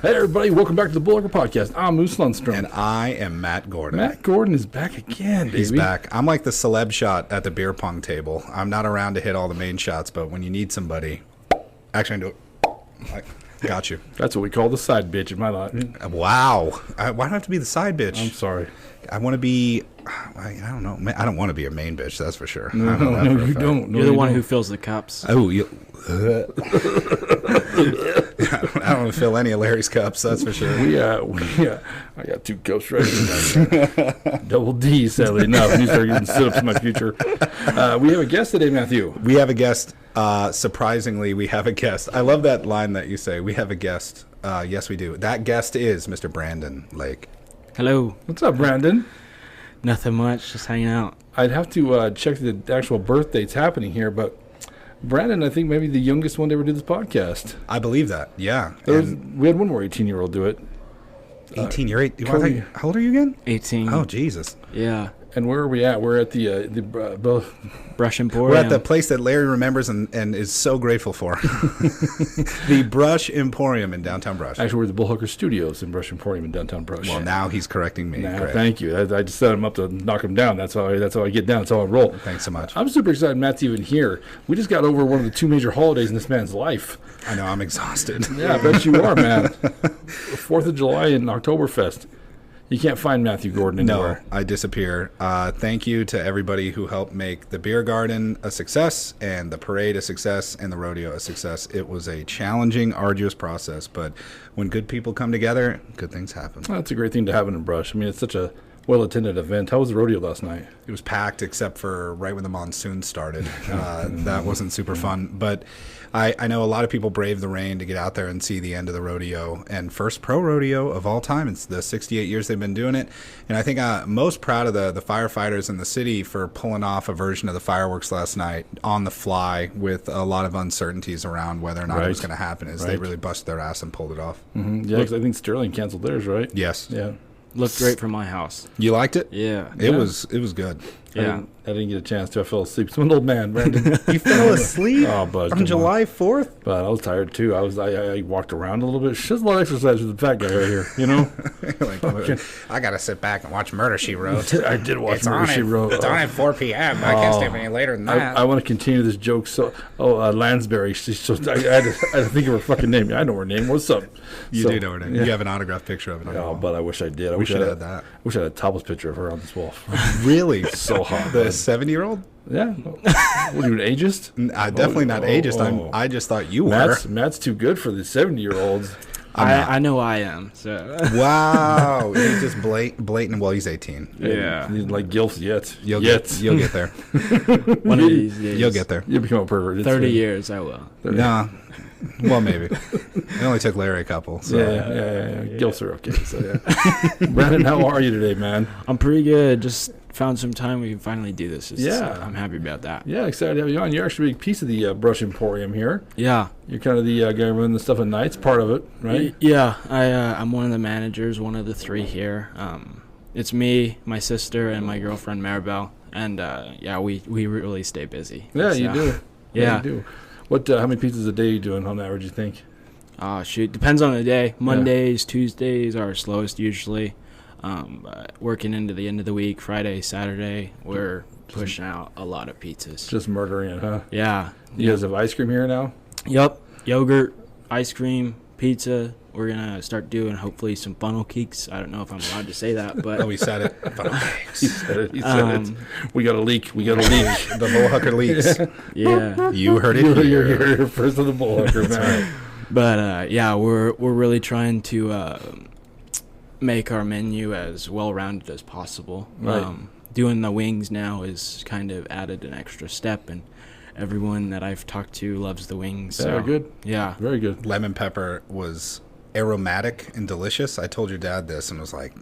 Hey, everybody, welcome back to the Bullhucker Podcast. I'm Moose Lundstrom. And I am Matt Gordon. Matt Gordon is back again, baby. He's back. I'm like the celeb shot at the beer pong table. I'm not around to hit all the main shots, but when you need somebody, actually, I do it. I got you. That's what we call the side bitch in my life. Wow. Why do I have to be the side bitch? I'm sorry. I want to be, I don't know. I don't want to be a main bitch, that's for sure. No, you don't. No, You're the one don't. who fills the cups. Oh, you. I don't want to fill any of Larry's cups, that's for sure. I got 2 cups right here. Double D, sadly enough. I need to start getting sit-ups in my future. We have a guest today, Matthew. We have a guest. Surprisingly, we have a guest. I love that line that you say. We have a guest. Yes, we do. That guest is Mr. Brandan Leake. Hello. What's up, Brandon? Nothing much, just hanging out. I'd have to check the actual birth dates happening here, but Brandon, I think maybe the youngest one to ever do this podcast. I believe that, yeah. We had one more 18-year-old do it. 18, you're 8. Cody. How old are you again? 18. Oh, Jesus. Yeah. And where are we at? We're at the Brush Emporium. We're at the place that Larry remembers and is so grateful for. The Brush Emporium in downtown Brush. Actually, we're at the Bullhucker Studios in Brush Emporium in downtown Brush. Well, now he's correcting me. Nah, thank you. I just set him up to knock him down. That's how I get down. That's how I roll. Thanks so much. I'm super excited Matt's even here. We just got over one of the 2 major holidays in this man's life. I know, I'm exhausted. Yeah, I bet you are, man. 4th of July and Oktoberfest. You can't find Matthew Gordon anywhere. No, I disappear. Thank you to everybody who helped make the beer garden a success and the parade a success and the rodeo a success. It was a challenging, arduous process, but when good people come together, good things happen. Well, that's a great thing to have in a Brush. I mean, it's such a well-attended event. How was the rodeo last night? It was packed except for right when the monsoon started. That wasn't super fun, but I know a lot of people braved the rain to get out there and see the end of the rodeo, and first pro rodeo of all time. It's the 68 years they've been doing it, and I think I'm most proud of the firefighters in the city for pulling off a version of the fireworks last night on the fly with a lot of uncertainties around whether or not it was going to happen. They really busted their ass and pulled it off. Mm-hmm. Yeah, because I think Sterling canceled theirs, right? Yes. Yeah. Looked great from my house. You liked it? Yeah. It was good. Yeah. I didn't get a chance to. I fell asleep. I'm an old man, Brandon. You fell asleep on July 4th? But I was tired, too. I walked around a little bit. She's a lot of exercise with the fat guy right here, you know? I got to sit back and watch Murder, She Wrote. I did watch Murder, She Wrote. It's on at 4 p.m. I can't stay up any later than that. I want to continue this joke. Lansbury. I had to think of her fucking name. I know her name. What's up? You do know her name. Yeah. You have an autographed picture of it. Oh, but I wish I did. We should have had that. I wish I had a topless picture of her on this wall. Really? So hot. The 70-year-old? Yeah. What are you, an ageist? Definitely not ageist. I just thought you were. Matt's too good for the 70-year-olds. I know I am. So. Wow. He's just blatant. Well, he's 18. Yeah. He's like gilf yet. You'll get there. One of these days. You'll get there. You'll become a pervert. 30 years, I will. Nah. Well, maybe. It only took Larry a couple. So. Yeah. Gilfs are okay. So, yeah. Brandon, how are you today, man? I'm pretty good. Just found some time we can finally do this. I'm happy about that. Yeah, excited to have you on. You're actually a big piece of the Brush Emporium here. Yeah. You're kind of the guy running the stuff at nights, part of it, right? Yeah. I'm one of the managers, one of the 3 here. It's me, my sister, and my girlfriend, Maribel. And, we really stay busy. Yeah, you do. Yeah. You do. How many pizzas a day are you doing on average, you think? Shoot. Depends on the day. Mondays, Tuesdays are slowest usually. Working into the end of the week, Friday, Saturday, we're pushing out a lot of pizzas. Just murdering it, huh? Yeah. You guys have ice cream here now? Yep. Yogurt, ice cream, pizza. We're going to start doing, hopefully, some funnel cakes. I don't know if I'm allowed to say that, but... Oh, he said it. Funnel cakes. He said it. We got a leak. The Bullhucker leaks. Yeah. You heard it You're here first of the Bullhucker, man. Right. But, we're really trying to make our menu as well-rounded as possible. Right. Doing the wings now is kind of added an extra step, and everyone that I've talked to loves the wings. So. Good. Yeah. Very good. Lemon pepper was aromatic and delicious. I told your dad this and was like,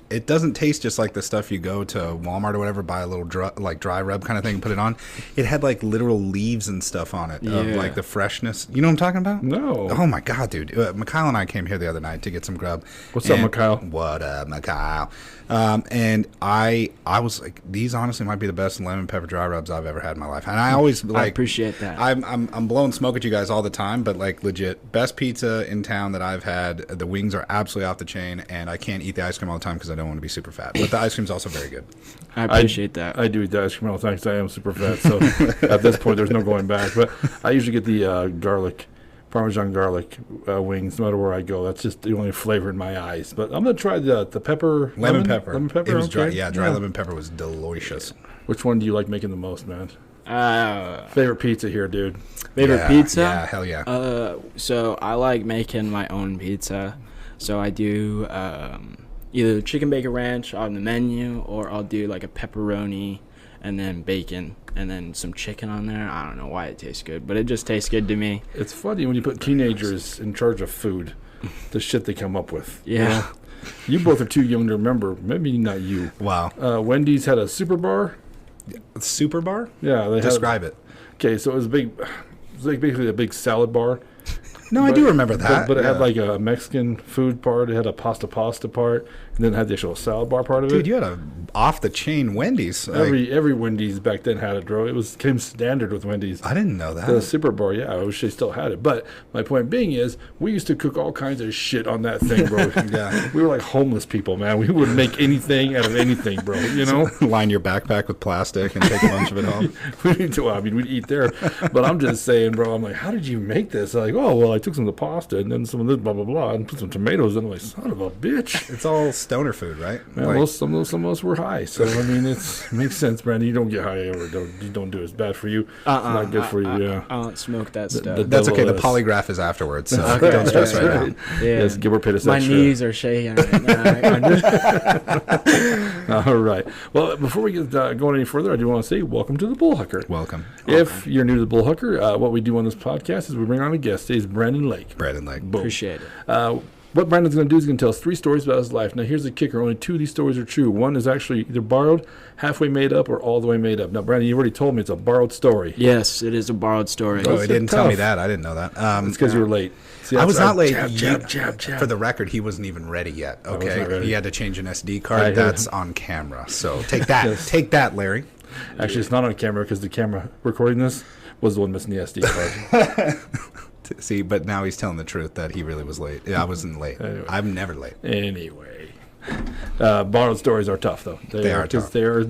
it doesn't taste just like the stuff you go to Walmart or whatever, buy a little dry rub kind of thing and put it on. It had like literal leaves and stuff on it of like the freshness. You know what I'm talking about? No. Oh my God, dude. Mikhail and I came here the other night to get some grub. What's up, Mikhail? What up, Mikhail? And I was like, these honestly might be the best lemon pepper dry rubs I've ever had in my life. And I always like, I appreciate that. I'm blowing smoke at you guys all the time, but like legit best pizza in town that I've had. The wings are absolutely off the chain, and I can't eat the ice cream all the time because I don't want to be super fat. But the ice cream's also very good. I appreciate that. I do eat the ice cream all the time because I am super fat. So at this point, there's no going back. But I usually get the Parmesan garlic wings no matter where I go. That's just the only flavor in my eyes. But I'm going to try the pepper. Lemon pepper. Lemon pepper? It was dry. Okay. Yeah, dry lemon pepper was delicious. Which one do you like making the most, man? Favorite pizza here, dude. Favorite pizza? Yeah, hell yeah. So I like making my own pizza. So I do either chicken bacon ranch on the menu, or I'll do like a pepperoni and then bacon and then some chicken on there. I don't know why it tastes good, but it just tastes good to me. It's funny when you put teenagers in charge of food, the shit they come up with. Yeah. You both are too young to remember. Maybe not you. Wow. Wendy's had a super bar. Super bar? Yeah. Describe it. Okay, so it was like basically a big salad bar. No, I do remember that. But it had like a Mexican food part. It had a pasta part, and then it had the actual salad bar part of it. Dude, you had a off-the-chain Wendy's. Every Wendy's back then had it, bro. It came standard with Wendy's. I didn't know that. The super bar, yeah. I wish they still had it. But my point being is, we used to cook all kinds of shit on that thing, bro. Yeah. We were like homeless people, man. We would make anything out of anything, bro. You know? Line your backpack with plastic and take a bunch of it home. We'd eat there. But I'm just saying, bro, I'm like, how did you make this? They're like, oh, well, I took some of the pasta and then some of this blah, blah, blah, and put some tomatoes in. I'm like, son of a bitch. It's all stoner food, right? Man, some of us were high. So, I mean, it makes sense, Brandon. You don't get high ever. You don't do it. It's bad for you. It's not good for you, yeah. I don't smoke that stuff. That's okay. The polygraph is afterwards, so don't stress right now. Yeah. Yes, Gilbert paid us My extra. knees are shaking right now. All right. Well, before we get going any further, I do want to say welcome to the Bullhucker. Welcome. If you're new to the Bullhucker, what we do on this podcast is we bring on a guest. Today is Brandan Leake. Brandan Leake. Boom. Appreciate it. What Brandon's going to do is going to tell us 3 stories about his life. Now, here's the kicker. Only 2 of these stories are true. One is actually either borrowed, halfway made up, or all the way made up. Now, Brandon, you already told me it's a borrowed story. Yes, it is a borrowed story. Oh, he didn't tell me tough. that. I didn't know that. It's because you were late. See, I was not late. Jab. For the record, he wasn't even ready yet. was Okay, not ready. he had to change an SD I card. heard That's him. on camera. So take that. Yes. Take that, Larry. Actually, it's not on camera because the camera recording this was the one missing the SD card. See, but now he's telling the truth that he really was late. Yeah, I wasn't late. Anyway. I'm never late. Anyway, borrowed stories are tough, though. They are because tough. they are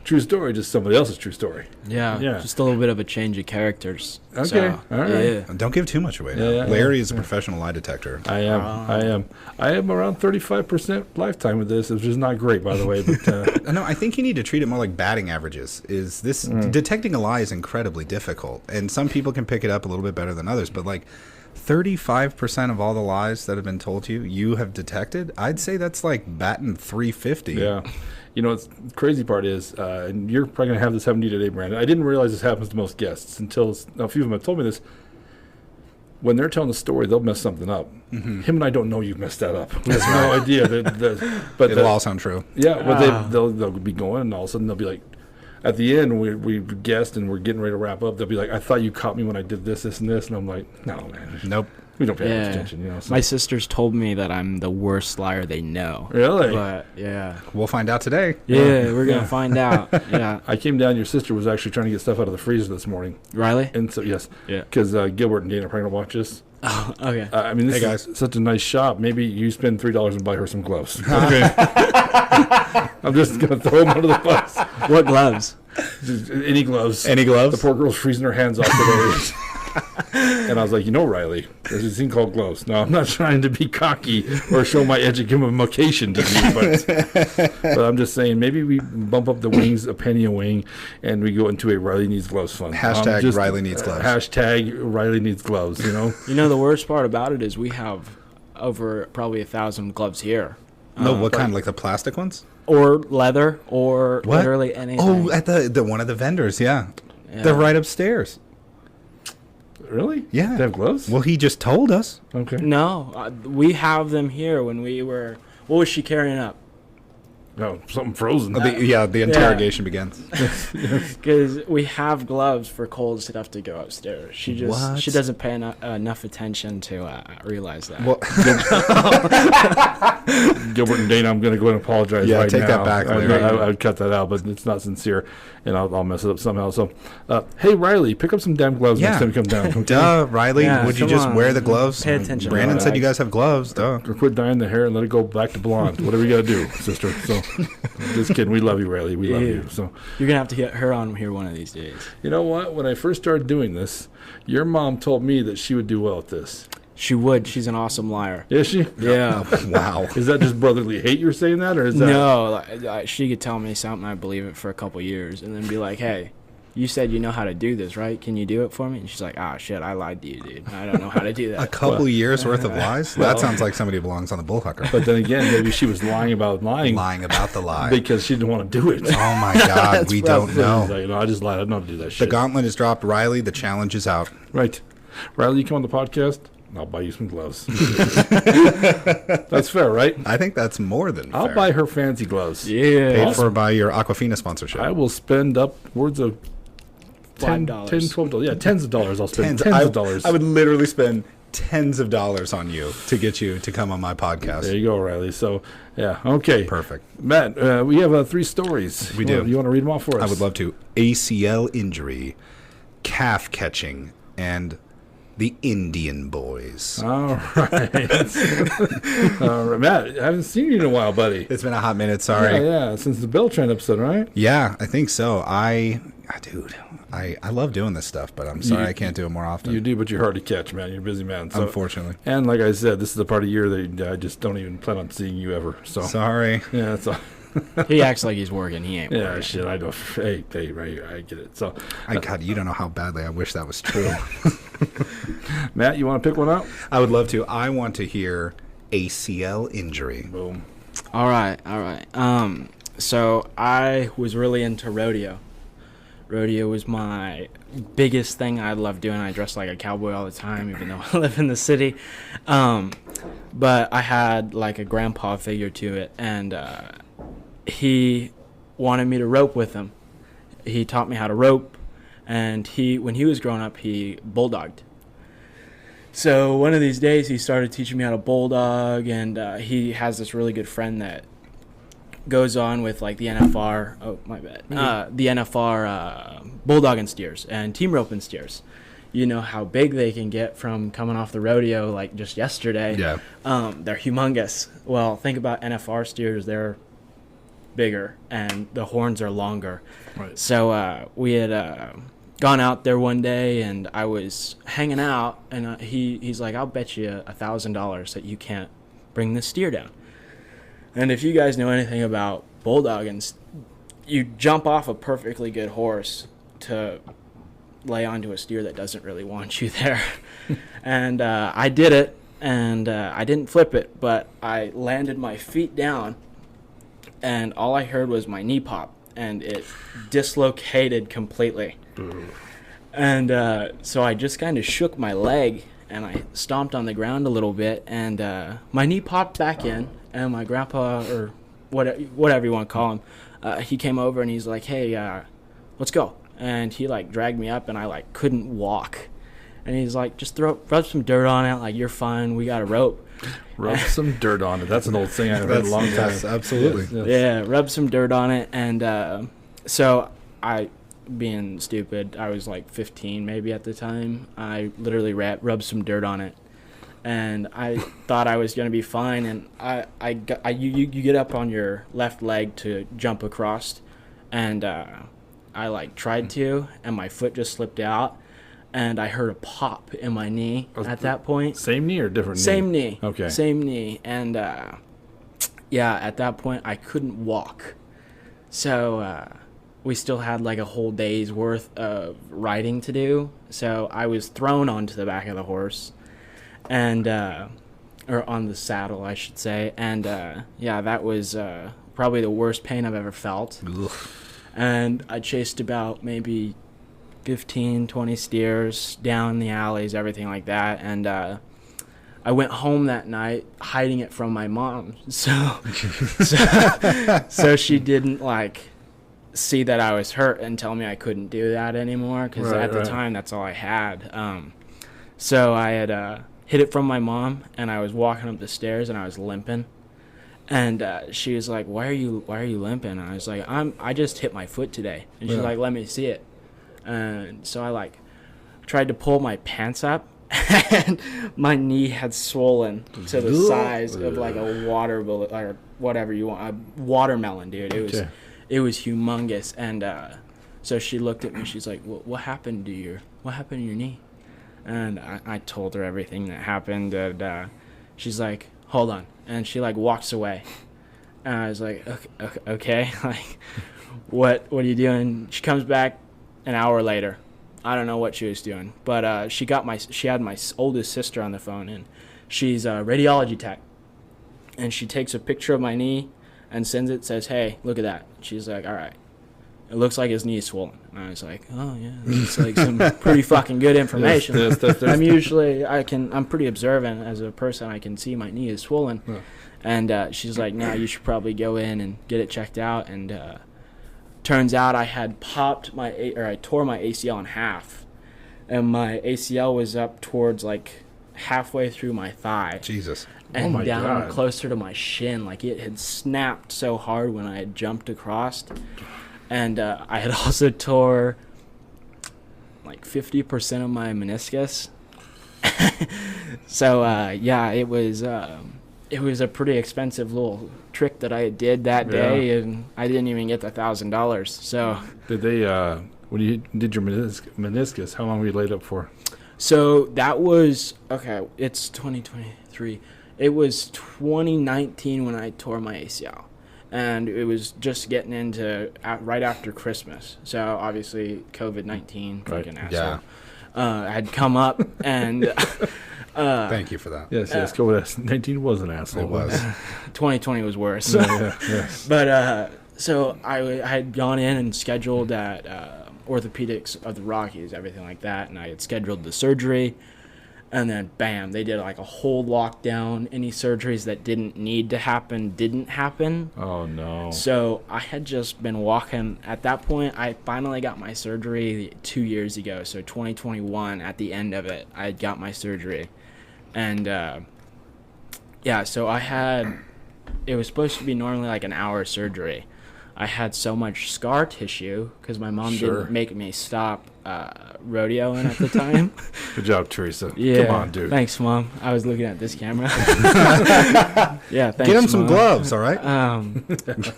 true story, just somebody else's true story. Yeah, Yeah. just a little bit of a change of characters. Okay, So, all right. Yeah. Don't give too much away. Now. Yeah, Larry is a professional lie detector. I am around 35% lifetime with this, which is not great, by the way. But No, I think you need to treat it more like batting averages. Is this detecting a lie is incredibly difficult, and some people can pick it up a little bit better than others. But like 35% of all the lies that have been told to you, you have detected. I'd say that's like batting 350. yeah. You know, the crazy part is, and you're probably going to have this happen to you today, Brandon. I didn't realize this happens to most guests until a few of them have told me this. When they're telling the story, they'll mess something up. Him and I don't know you've messed that up. We have no idea. But It'll all sound true. yeah, but they'll be going, and all of a sudden they'll be like, at the end, we guessed and we're getting ready to wrap up. They'll be like, I thought you caught me when I did this, and this. And I'm like, no, man. Nope. We don't pay that much Yeah. attention, you know. So. My sisters told me that I'm the worst liar they know. Really? But yeah. We'll find out today. Yeah, we're gonna find out. Yeah. I came down. Your sister was actually trying to get stuff out of the freezer this morning, Riley? and so yes, Yeah. because Gilbert and Dana are probably gonna watch this. Oh, okay. I mean, this Hey, is such a nice shop. Maybe you spend $3 and buy her some gloves. Okay. I'm just gonna throw them under the bus. What gloves? Just any gloves. Any gloves? The poor girl's freezing her hands off today. And I was like, Riley, there's this thing called gloves. Now, I'm not trying to be cocky or show my education to you, but I'm just saying maybe we bump up the wings a penny a wing and we go into a Riley Needs Gloves fund. Hashtag Riley Needs Gloves. Hashtag Riley Needs Gloves, you know? You know, the worst part about it is we have over probably 1,000 gloves here. No, what kind? Like the plastic ones? Or leather, or What? literally anything. Oh, at the one of the vendors, yeah. Yeah. They're right upstairs. Really? Yeah. They have gloves? Well, he just told us. Okay. No, we have them here when we were... What was she carrying up? No, something frozen. The interrogation begins. Because we have gloves for cold stuff to go upstairs. She doesn't pay enough attention to realize that. Well, Gilbert and Dana, I'm going to go and apologize right now. take that back, Larry. I would cut that out, but it's not sincere, and I'll mess it up somehow. So, hey, Riley, pick up some damn gloves next time you come down. Okay? Duh, Riley. Yeah, would you just wear the gloves? Pay attention. Brandon said you guys have gloves. Duh. Or quit dyeing the hair and let it go back to blonde. Whatever you got to do, sister. So, just kidding. We love you, Riley. We love you. So, you're going to have to get her on here one of these days. You know what? When I first started doing this, your mom told me that she would do well at this. She would. She's an awesome liar. Is she? Yeah. Wow. Is that just brotherly hate you're saying that, or is that? No, she could tell me something, I believe it for a couple years, and then be like, hey, you said you know how to do this, right? Can you do it for me? And she's like, shit, I lied to you, dude. I don't know how to do that. A couple years worth of lies? That sounds like somebody who belongs on the Bullhucker. But then again, maybe she was lying about lying. Lying about the lie. Because she didn't want to do it. Oh, my God. We don't know. Like, I just lied. I don't know how to do that shit. The gauntlet is dropped. Riley, the challenge is out. Right. Riley, you come on the podcast, I'll buy you some gloves. That's fair, right? I think that's more than fair. I'll buy her fancy gloves. Yeah. Paid for by your Aquafina sponsorship. I will spend upwards of $10, $5. $12. Yeah, tens of dollars. I'll spend Tens. tens of dollars. I would literally spend tens of dollars on you to get you to come on my podcast. There you go, Riley. So, yeah, okay. Perfect. Matt, we have 3 stories. We do. You want to read them off for us? I would love to. ACL injury, calf catching, and the Indian boys. All right. All right. Matt, I haven't seen you in a while, buddy. It's been a hot minute. Sorry. Yeah, since the Beltran episode, right? Yeah, I think so. Dude, I love doing this stuff, but I'm sorry I can't do it more often. You do, but you're hard to catch, man. You're a busy man. So, unfortunately. And like I said, this is the part of the year that I just don't even plan on seeing you ever. So Sorry. Yeah, that's all. He acts like he's working. He ain't working. Yeah, shit, I know. Hey, right, I get it. So, God, you don't know how badly I wish that was true. Matt, you want to pick one up? I would love to. I want to hear ACL injury. Boom. All right. So I was really into rodeo. Rodeo was my biggest thing I loved doing. I dressed like a cowboy all the time, even though I live in the city. But I had like a grandpa figure to it, and he wanted me to rope with him. He taught me how to rope, and when he was growing up, he bulldogged. So one of these days, he started teaching me how to bulldog, and he has this really good friend that goes on with like the NFR. Oh, my bad. The NFR bulldogging steers and team roping steers. You know how big they can get from coming off the rodeo like just yesterday. Yeah. They're humongous. Well, think about NFR steers. They're bigger and the horns are longer. Right. So we had gone out there one day, and I was hanging out, and he's like, I'll bet you $1,000 that you can't bring this steer down. And if you guys know anything about bulldogging, you jump off a perfectly good horse to lay onto a steer that doesn't really want you there. And I did it, and I didn't flip it, but I landed my feet down, and all I heard was my knee pop, and it dislocated completely. And so I just kind of shook my leg, and I stomped on the ground a little bit, and my knee popped back in, and my grandpa, or whatever you want to call him, he came over, and he's like, hey, let's go. And he like dragged me up, and I like couldn't walk. And he's like, just rub some dirt on it, like, you're fine, we got a rope. Rub some dirt on it. That's an old thing I've heard a long time. Yes, absolutely. Yes. Yeah, rub some dirt on it. And so I, being stupid, I was like 15 maybe at the time. I literally rubbed some dirt on it, and I thought I was gonna be fine. And you get up on your left leg to jump across, and I like tried to, and my foot just slipped out, and I heard a pop in my knee at that point. Same knee or different knee? Same knee. Okay. Same knee. And yeah, at that point I couldn't walk. So we still had like a whole day's worth of riding to do. So I was thrown onto the back of the horse, and or on the saddle, I should say. And yeah, that was probably the worst pain I've ever felt. Ugh. And I chased about maybe 15, 20 steers down the alleys, everything like that. And I went home that night hiding it from my mom. So she didn't like see that I was hurt and tell me I couldn't do that anymore, because at the time that's all I had. So I had hid it from my mom, and I was walking up the stairs and I was limping, and she was like, why are you limping? And I was like, I just hit my foot today. And she's like, let me see it. And so I like tried to pull my pants up, and my knee had swollen to the size of like a water bullet, or whatever you want, a watermelon, dude. It was humongous. And so she looked at me. She's like, what happened to your knee? And I told her everything that happened. And she's like, hold on. And she like walks away. And I was like, okay. Like, what are you doing? She comes back an hour later. I don't know what she was doing, but she had my oldest sister on the phone, and she's a radiology tech, and she takes a picture of my knee and sends it, says, hey, look at that. She's like, all right, it looks like his knee is swollen. And I was like, oh yeah, it's like some pretty fucking good information. I'm pretty observant as a person. I can see my knee is swollen. Yeah. And she's like, no, you should probably go in and get it checked out. And turns out I had I tore my ACL in half, and my ACL was up towards like halfway through my thigh. Jesus. And down closer to my shin. Like, it had snapped so hard when I had jumped across. And I had also tore like 50% of my meniscus. So it was a pretty expensive little trick that I did that day, and I didn't even get the $1,000. So did they when you did your meniscus, how long were you laid up for? So that was it's 2023. It was 2019 when I tore my ACL, and it was just getting into right after Christmas. So obviously COVID-19, fucking asshole. Had come up, and thank you for that. Yes, COVID-19 was an asshole. It was. 2020 was worse. Yes. But so I had gone in and scheduled at Orthopedics of the Rockies, everything like that, and I had scheduled the surgery. And then, bam, they did like a whole lockdown. Any surgeries that didn't need to happen didn't happen. Oh, no. So I had just been walking. At that point, I finally got my surgery 2 years ago. So 2021, at the end of it, I got my surgery. And, so it was supposed to be normally like an hour surgery. I had so much scar tissue because my mom didn't make me stop rodeoing at the time. Good job, Teresa. Yeah. Come on, dude. Thanks, Mom. I was looking at this camera. Yeah, thanks, Get him some Mom. gloves, all right? And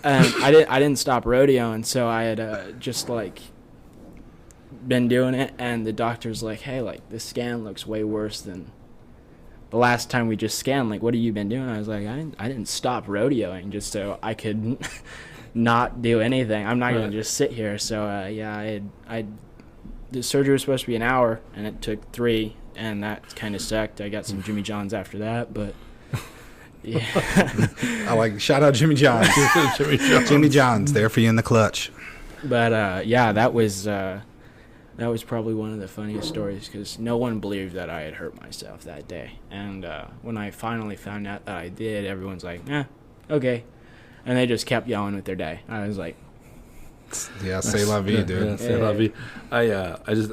I didn't stop rodeoing, so I had just like been doing it, and the doctor's like, hey, like, this scan looks way worse than the last time we just scanned. Like, what have you been doing? I was like, I didn't stop rodeoing just so I could not do anything. I'm not gonna just sit here. So the surgery was supposed to be an hour, and it took 3, and that kind of sucked. I got some Jimmy John's after that, but yeah. I like, shout out Jimmy John's. Jimmy John's there for you in the clutch. But that was probably one of the funniest stories, because no one believed that I had hurt myself that day. And when I finally found out that I did, everyone's like, okay. And they just kept yelling with their day. I was like, yeah, say la vie, dude. Yeah, say la vie.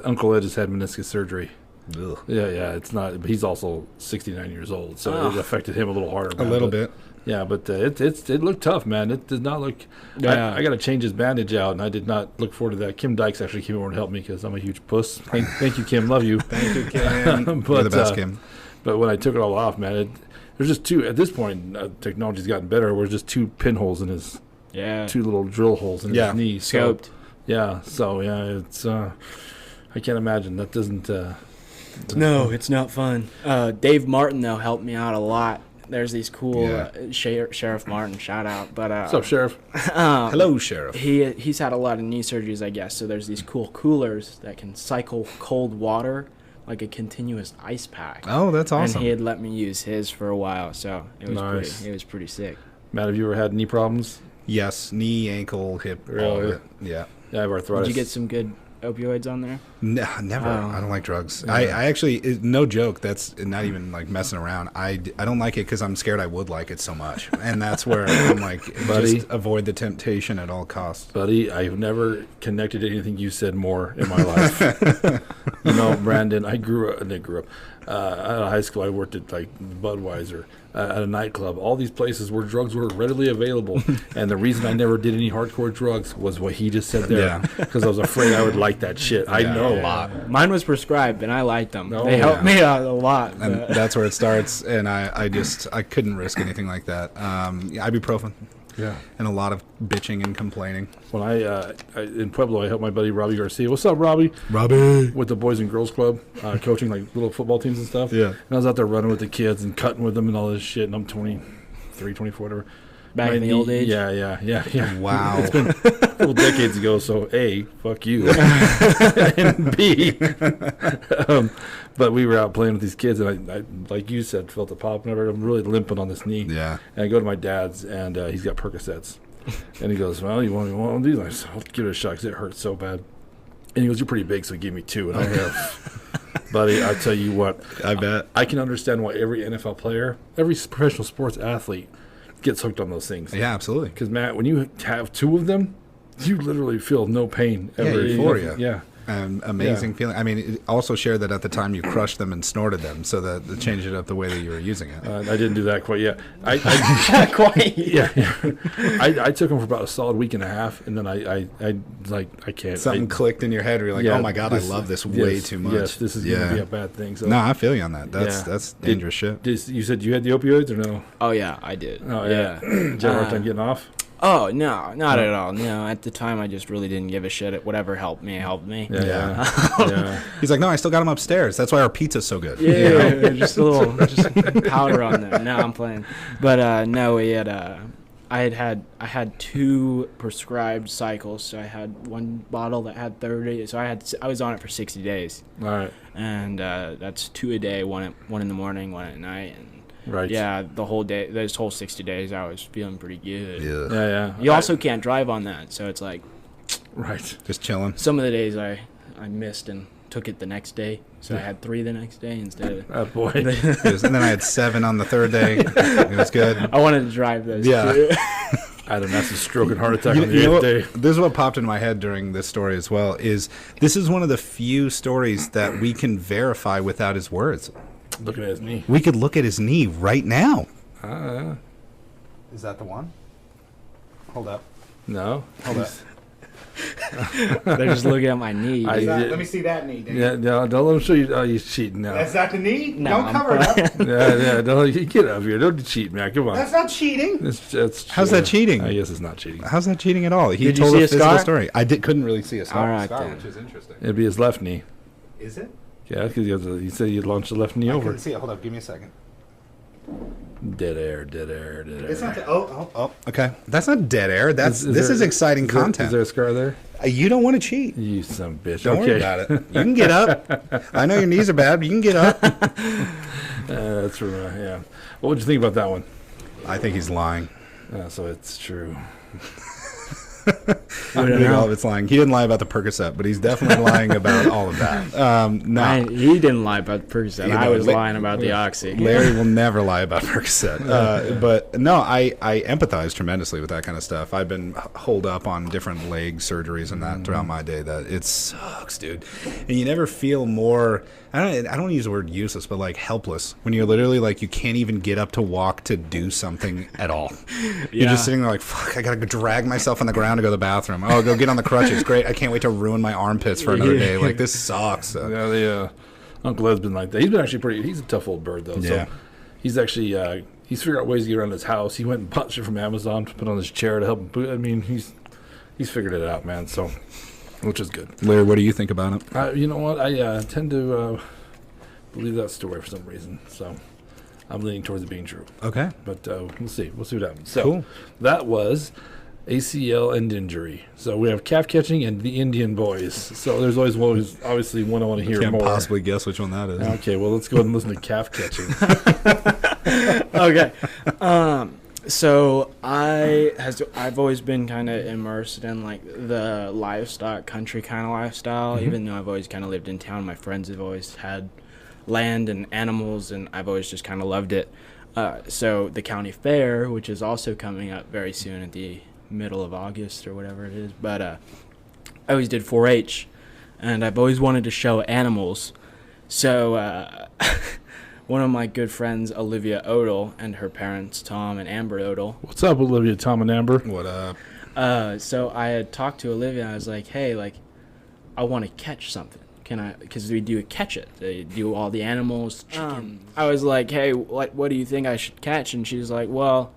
Uncle Ed just had meniscus surgery. Ugh. Yeah, it's not, but he's also 69 years old, so it affected him a little harder. A little bit. Yeah, but it looked tough, man. It did not look. Yeah. I got to change his bandage out, and I did not look forward to that. Kim Dykes actually came over and helped me because I'm a huge puss. Thank you, Kim. Love you. Thank you, Kim. You're the best, Kim. But when I took it all off, man, there's just two. At this point, technology's gotten better. There's just 2 pinholes in his. Yeah. 2 little drill holes in his knee. Scoped. It's. I can't imagine that doesn't. No, it's not fun. Dave Martin though helped me out a lot. There's these cool Sheriff Martin, shout out. But what's up, Sheriff? Hello, Sheriff. He's had a lot of knee surgeries, I guess. So there's these cool coolers that can cycle cold water like a continuous ice pack. Oh, that's awesome. And he had let me use his for a while, so it was pretty sick. Matt, have you ever had knee problems? Yes, knee, ankle, hip, all of it. Yeah. Yeah, I have arthritis. Did you get some good opioids on there? No, never. Oh. I don't like drugs. Yeah. I actually, no joke. That's not even like messing around. I don't like it because I'm scared I would like it so much, and that's where I'm like, Buddy. just avoid the temptation at all costs. Buddy, I've never connected to anything you said more in my life. You know, Brandon, I grew up out of high school. I worked at like Budweiser, at a nightclub, all these places where drugs were readily available. And the reason I never did any hardcore drugs was what he just said there, Yeah. because I was afraid I would like that shit. I Yeah, know. a lot. Mine was prescribed, and I liked them. Oh, they helped yeah. me out a lot. And but- that's where it starts. And I couldn't risk anything like that. Ibuprofen Yeah. and a lot of bitching and complaining. When I in Pueblo, I helped my buddy Robbie Garcia. What's up, Robbie? Robbie. With the Boys and Girls Club, coaching like little football teams and stuff. Yeah. And I was out there running with the kids and cutting with them and all this shit. And I'm 23, 24, whatever. Back in the old age? Yeah. Wow. It's been a couple decades ago, so A, fuck you. And B, but we were out playing with these kids, and I like you said, felt the pop and everything. I'm really limping on this knee. Yeah. And I go to my dad's, and he's got Percocets. And he goes, well, you want one of these? And I said, I'll give it a shot because it hurts so bad. And he goes, you're pretty big, so he gave me 2. And I go, buddy, I tell you what. I bet. I can understand why every NFL player, every professional sports athlete gets hooked on those things. Yeah, absolutely. Because, Matt, when you have 2 of them, you literally feel no pain Yeah, ever. euphoria. Yeah. Amazing Yeah. feeling. I mean, it also shared that at the time you crushed them and snorted them, so that it changed it up the way that you were using it. I didn't do that quite yet. I Not quite. yeah. I took them for about a solid week and a half, and then I like, I can't. Something clicked in your head where you're like, Yeah, oh my God, I love this way yes, too much. Yes, this is going to be a bad thing. So, No, I feel you on that. That's Yeah. dangerous shit. You said you had the opioids or no? Oh, yeah, I did. Oh, yeah. Did you have a hard time getting off? Oh, no, not at all. No, at the time, I just really didn't give a shit. Whatever helped me, helped me. Yeah. Yeah. He's like, no, I still got them upstairs. That's why our pizza's so good. Yeah, just a little just powder on there. No, I'm playing. But no, we had I had 2 prescribed cycles. So I had one bottle that had 30. So I was on it for 60 days, All right. and that's 2 a day, one in the morning, one at night, and Right. yeah, the whole day, those whole 60 days, I was feeling pretty good. Yeah. Yeah. You also can't drive on that, so it's like Right. Just chilling. some of the days I missed and took it the next day, so I had 3 the next day instead of. Oh, boy. And then I had 7 on the 3rd day. It was good. I wanted to drive those. Yeah. too. I had a massive stroke and heart attack You on the know 8th what, day. this is what popped in my head during this story as well. This is one of the few stories that we can verify without his words. Looking at his knee. We could look at his knee right now. Ah. Is that the one? Hold up. No. Hold up. They're just looking at my knee. I- dude. Let me see that knee, Yeah, no, don't let him show you. Oh, you're cheating now. that the knee? No, I'm fine. Yeah, don't get up here. Don't cheat, man. Come on. not cheating. That's How's that cheating? I guess it's not cheating. How's that cheating at all? He Did you told see a a physical scar? story. Couldn't really see a scar, All right, then. which is interesting. It'd be his left knee. Is it? Yeah, because he said you launched the left knee over. see it. Hold up. Give me a second. Dead air. Okay. That's not dead air. This is exciting content. Is there a scar there? You don't want to cheat. You son of a bitch. Don't okay. worry about it. You can get up. I know your knees are bad, but you can get up. That's from, yeah. What would you think about that one? I think he's lying. So it's true. I think all of it's lying. He didn't lie about the Percocet, but he's definitely lying about all of that. No. He didn't lie about Percocet. You I know, was lying about the Oxy. Larry will never lie about Percocet. But no, I empathize tremendously with that kind of stuff. I've been holed up on different leg surgeries and that throughout my day. That it sucks, dude. And you never feel more. I don't use the word useless, but like helpless when you're literally like you can't even get up to walk to do something at all. You're just sitting there like, fuck, I gotta go drag myself on the ground to go to the bathroom. Oh, go get on the crutches. Great. I can't wait to ruin my armpits for another day. Like this sucks. Yeah, the Uncle Ed's been like that. He's been actually pretty. He's a tough old bird though. Yeah. So he's actually he's figured out ways to get around his house. He went and bought shit from Amazon to put on his chair to help him. I mean, he's figured it out, man. So, which is good. Larry, what do you think about it? You know what? I tend to believe that story for some reason. So I'm leaning towards it being true. Okay. But we'll see. We'll see what happens. So Cool. that was ACL and injury. So we have calf catching and the Indian boys. So there's always one who's obviously one I want to hear Can't more. possibly guess which one that is. Okay, well let's go ahead and listen to calf catching. Okay. So I've always been kind of immersed in like the livestock, country kind of lifestyle. Even though I've always kind of lived in town, my friends have always had land and animals, and I've always just kind of loved it. So the county fair, which is also coming up very soon at the middle of August or whatever it is, but I always did 4-H, and I've always wanted to show animals. So one of my good friends, Olivia Odell, and her parents, Tom and Amber Odell. What's up, Olivia, Tom, and Amber? What up? So I had talked to Olivia, and I was like, hey, like, I want to catch something. Can I? Because we do catch it. They do all the animals, chickens. I was like, hey, what do you think I should catch? And she's like, well,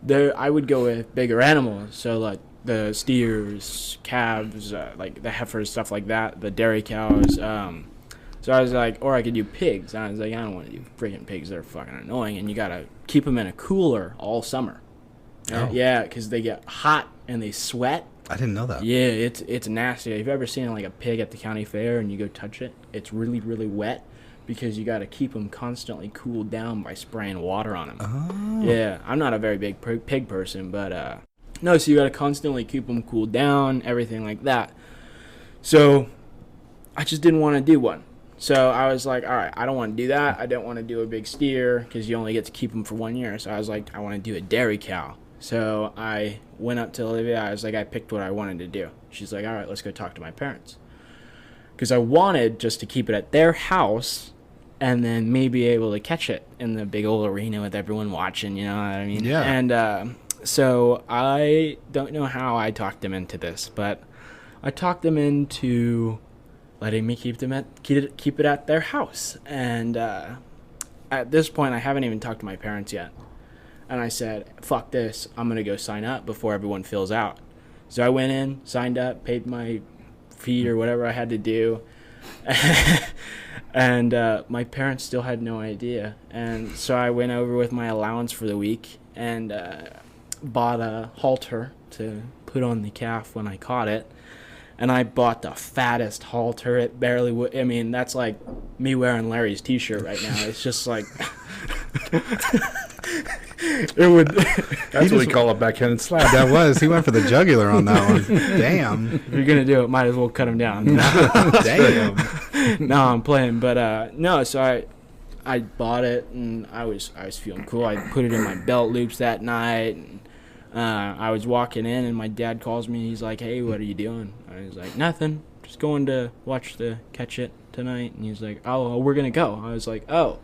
I would go with bigger animals. So, like, the steers, calves, like the heifers, stuff like that, the dairy cows. So I was like, or I could do pigs. And I was like, I don't want to do freaking pigs. They're fucking annoying. And you got to keep them in a cooler all summer. Oh. Yeah, because they get hot and they sweat. I didn't know that. Yeah, it's nasty. If you've ever seen like a pig at the county fair and you go touch it, it's really, really wet because you got to keep them constantly cooled down by spraying water on them. Oh. Yeah, I'm not a very big pig person, but no, so you got to constantly keep them cooled down, everything like that. So I just didn't want to do one. So I was like, all right, I don't want to do that. I don't want to do a big steer because you only get to keep them for 1 year. So I was like, I want to do a dairy cow. So I went up to Olivia. I was like, I picked what I wanted to do. She's like, all right, let's go talk to my parents. Because I wanted just to keep it at their house and then maybe able to catch it in the big old arena with everyone watching, you know what I mean? Yeah. And so I don't know how I talked them into this, but I talked them into letting me keep it at their house. And at this point, I haven't even talked to my parents yet. And I said, fuck this, I'm going to go sign up before everyone fills out. So I went in, signed up, paid my fee or whatever I had to do. And my parents still had no idea. And so I went over with my allowance for the week and bought a halter to put on the calf when I caught it. And I bought the fattest halter. It barely would. I mean, that's like me wearing Larry's T-shirt right now. It's just like it would. That's what we call a backhanded slap. That was. He went for the jugular on that one. Damn. If you're gonna do it, might as well cut him down. Damn. No, I'm playing, but no. So I bought it, and I was feeling cool. I put it in my belt loops that night. And, I was walking in, and my dad calls me. He's like, "Hey, what are you doing?" I was like, "Nothing. Just going to watch the catch it tonight." And he's like, "Oh, well, we're gonna go." I was like, "Oh,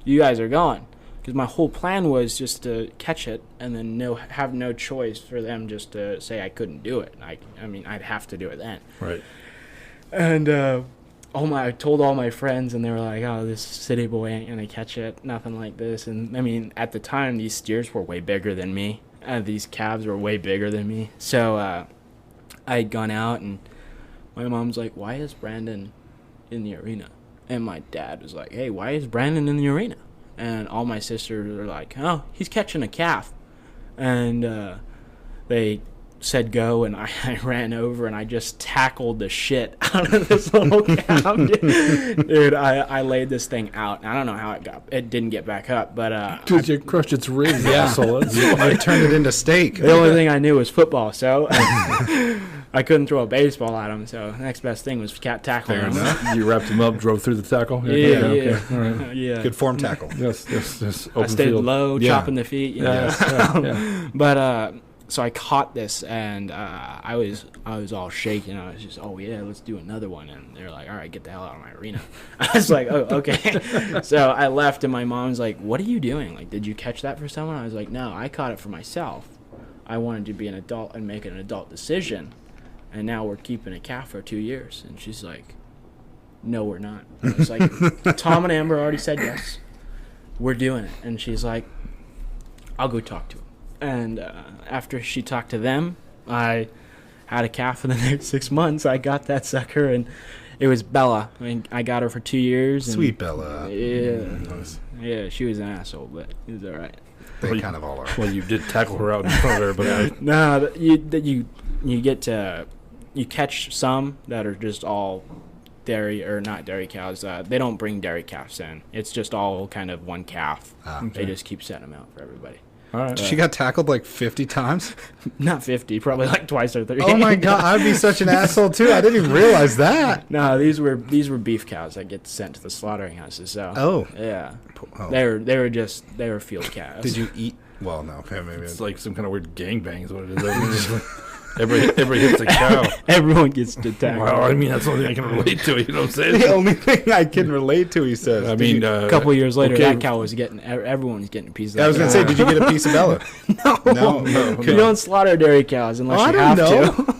you guys are going?" Because my whole plan was just to catch it, and then have no choice for them just to say I couldn't do it. I mean, I'd have to do it then. Right. And I told all my friends, and they were like, "Oh, this city boy ain't gonna catch it. Nothing like this." And I mean, at the time, these steers were way bigger than me. These calves were way bigger than me. So I had gone out, and my mom's like, "Why is Brandon in the arena?" And my dad was like, "Hey, why is Brandon in the arena?" And all my sisters were like, "Oh, he's catching a calf." And they said go, and I ran over, and I just tackled the shit out of this little calf. Dude, I laid this thing out. I don't know how it didn't get back up, but Dude, you crushed its ribs, Yeah. asshole. I turned it into steak. the only thing I knew was football, so I couldn't throw a baseball at him. So the next best thing was tackling Fair him. enough. You wrapped him up, drove through the tackle? Yeah, Okay. All right. yeah. Good form tackle. Yes. I Open stayed field. low, Yeah. chopping the feet. You know? Yes. Yeah. But so I caught this, and I was all shaking. I was just, oh yeah, let's do another one. And they're like, all right, get the hell out of my arena. I was like, oh, okay. So I left, and my mom's like, what are you doing? Like, did you catch that for someone? I was like, no, I caught it for myself. I wanted to be an adult and make an adult decision. And now we're keeping a calf for 2 years. And she's like, no, we're not. And I was like, Tom and Amber already said yes. We're doing it. And she's like, I'll go talk to him. And after she talked to them, I had a calf for the next 6 months. I got that sucker, and it was Bella. I mean, I got her for 2 years. And Sweet Bella. Yeah. Nice. Yeah, she was an asshole, but it was all right. They kind of all are. Well, you did tackle her out in front of everybody. No, you get to you catch some that are just all dairy or not dairy cows. They don't bring dairy calves in. It's just all kind of one calf. Ah. They just keep setting them out for everybody. All right. She got tackled like 50 times. Not 50, probably like twice or three. Oh my god, I'd be such an asshole too. I didn't even realize that. No, these were beef cows that get sent to the slaughtering houses. So yeah, Oh. they were field cows. Did you eat? Well, no. Okay, maybe It's like some kind of weird gangbang is what it is. Everybody hits a cow. Everyone gets to tackle. Well, I mean, that's the only thing I can relate to. You know what I'm saying? the only thing I can relate to. He says. I mean, A couple years later, okay. that cow was getting. Everyone was getting a piece of that. I was gonna say, did you get a piece of Bella? No. You don't slaughter dairy cows unless I you don't have know. to.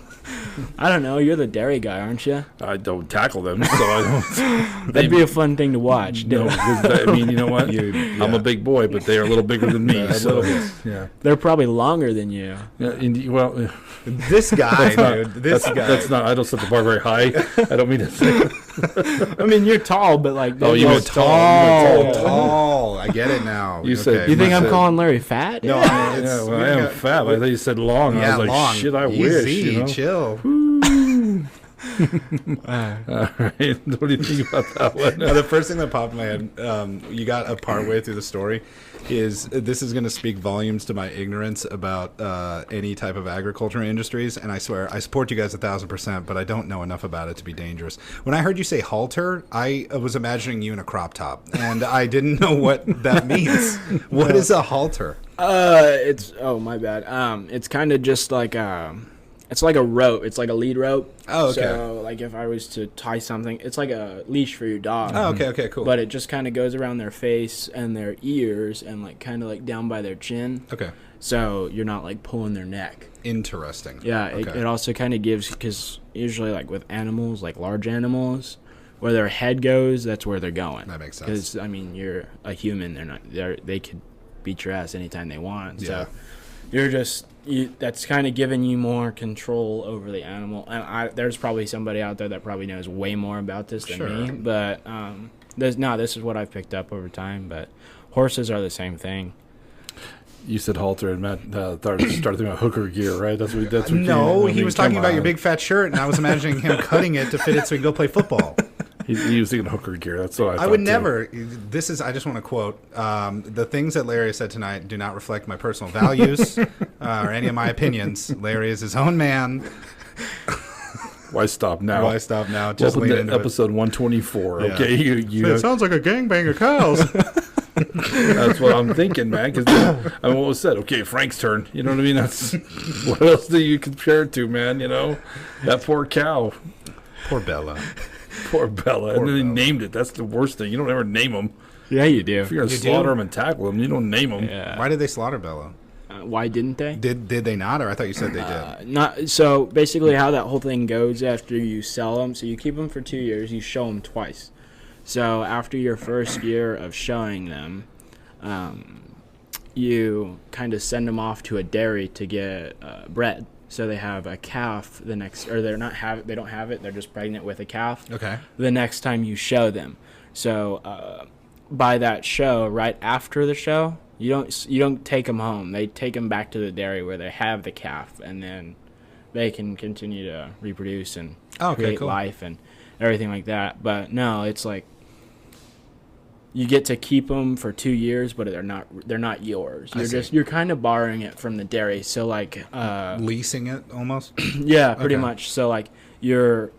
I don't know. You're the dairy guy, aren't you? I don't tackle them, so I don't. That'd be a fun thing to watch. No, because I mean, you know what? I'm a big boy, but they are a little bigger than me. So yeah, They're probably longer than you. well, This guy, dude. This guy. that's not. I don't set the bar very high. I don't mean to say. I mean, you're tall, but like. Oh, you they're meant just Tall. I get it now. You said- You think You I'm said- calling Larry fat? No, I mean, Yeah, well, I am fat. But I thought you said long. Yeah, I was like, long. shit, I Easy, wish. You know? chill. All right. What do you think about that one? The first thing that popped in my head, you got a part way through the story, is this is going to speak volumes to my ignorance about any type of agriculture industries, and I swear I support you guys 1,000%, but I don't know enough about it to be dangerous. When I heard you say halter, I was imagining you in a crop top, and I didn't know what that means. What is a halter? It's my bad. It's kind of just like it's like a rope. It's like a lead rope. Oh, okay. So like if I was to tie something, it's like a leash for your dog. Oh, okay, cool. But it just kind of goes around their face and their ears and like kind of like down by their chin. Okay. So you're not like pulling their neck. Interesting. Yeah. Okay. It also kind of gives, because usually like with animals, like large animals, where their head goes, that's where they're going. That makes sense. Because I mean, you're a human. They could beat your ass anytime they want. Yeah. So you're just. That's kind of giving you more control over the animal, and there's probably somebody out there that probably knows way more about this than me. But this is what I've picked up over time. But horses are the same thing. You said halter, and Matt started thinking about hooker gear, right? That's what. No, he was talking about your big fat shirt, and I was imagining him cutting it to fit it so he could go play football. He was thinking hooker gear. That's what I thought. I would too. never. I just want to quote the things that Larry said tonight do not reflect my personal values or any of my opinions. Larry is his own man. Why stop now? Why stop now? Just Welcome lean to into episode 124. Yeah. Okay, it sounds like a gangbang of cows. That's what I'm thinking, man. Because I mean, what was said? Okay, Frank's turn. You know what I mean? That's what else do you compare it to, man? You know, that poor cow, Poor Bella. poor Bella, Poor and then he Bella. named it. That's the worst thing. You don't ever name them. Yeah, you do. If you're gonna You do? slaughter them and tackle them, you don't name them. Yeah. Why did they slaughter Bella? Why didn't they? Did they not? Or I thought you said they did. Not so. Basically, how that whole thing goes after you sell them, so you keep them for 2 years. You show them twice. So after your first year of showing them, you kind of send them off to a dairy to get bred. So they have a calf the next, or they don't have it. They're just pregnant with a calf. Okay. The next time you show them. So by that show, right after the show, you don't take them home. They take them back to the dairy where they have the calf, and then they can continue to reproduce and create cool. life and everything like that. But no, it's like you get to keep them for 2 years, but they're not yours. You're kind of borrowing it from the dairy. So like Leasing it almost? yeah, pretty Okay. much. So like you're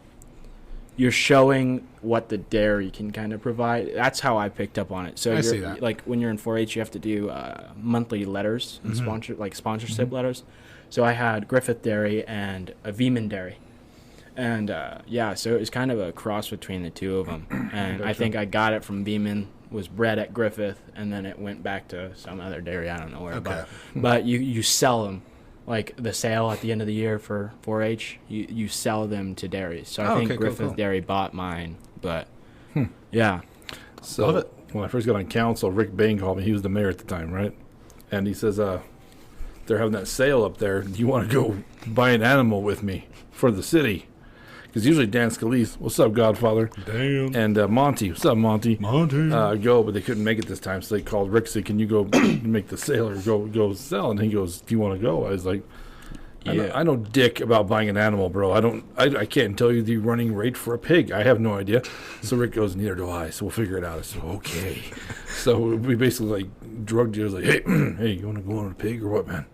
showing what the dairy can kind of provide. That's how I picked up on it. So I you're, see that. like when you're in 4-H, you have to do monthly letters and sponsorship letters. So I had Griffith Dairy and a Veman Dairy, and so it was kind of a cross between the two of them. And I think I got it from Veman, was bred at Griffith, and then it went back to some other dairy. I don't know where. Okay. But you sell them. Like the sale at the end of the year for 4-H, you sell them to dairies. So I think okay, cool, Griffith cool. Dairy bought mine, but yeah. So Love it. when I first got on council, Rick Bain called me. He was the mayor at the time, right? And he says, they're having that sale up there. Do you want to go buy an animal with me for the city? Because usually Dan Scalise, what's up, Godfather? Damn. And Monty, what's up, Monty? Monty. Go, but they couldn't make it this time, so they called Rick, said, can you go make the sale or go sell? And he goes, do you want to go? I was like, Yeah. I know dick about buying an animal, bro. I can't tell you the running rate for a pig. I have no idea. So Rick goes, neither do I. So we'll figure it out. I said, okay. So we basically like drug dealers like, hey, hey, you want to go on a pig or what, man?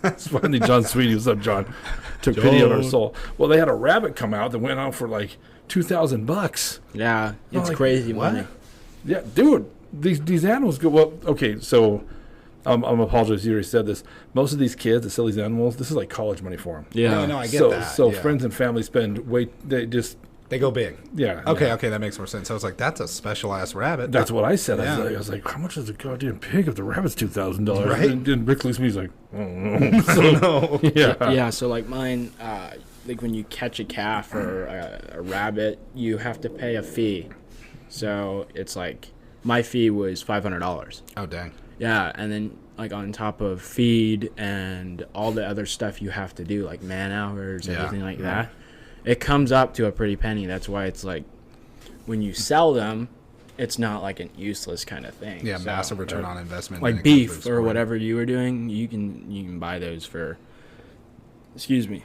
It's finally John Sweetie. What's up, John? Took pity on our soul. Well, they had a rabbit come out that went out for like $2,000. Yeah, it's like, crazy what? money. Yeah, dude. These animals go well. Okay, so. I'm apologize. You already said this. Most of these kids that sell these animals, this is like college money for them. Yeah. No, I get that. So yeah. friends and family spend They go big. yeah. Okay, yeah. okay, that makes more sense. I was like, that's a special ass rabbit. That's what I said. Yeah. I was like, how much is a goddamn pig if the rabbit's $2,000? Right. And Rick looks at me, he's like, I don't know. So, no. yeah. Yeah, so like mine, like when you catch a calf or a rabbit, you have to pay a fee. So it's like my fee was $500. Oh dang. Yeah, and then like on top of feed and all the other stuff you have to do, like man hours and Yeah. everything like that, it comes up to a pretty penny. That's why it's like when you sell them, it's not like an useless kind of thing. Yeah, So, massive return on investment. like when it comes to beef the or sport. whatever you were doing, you can buy those for, excuse me,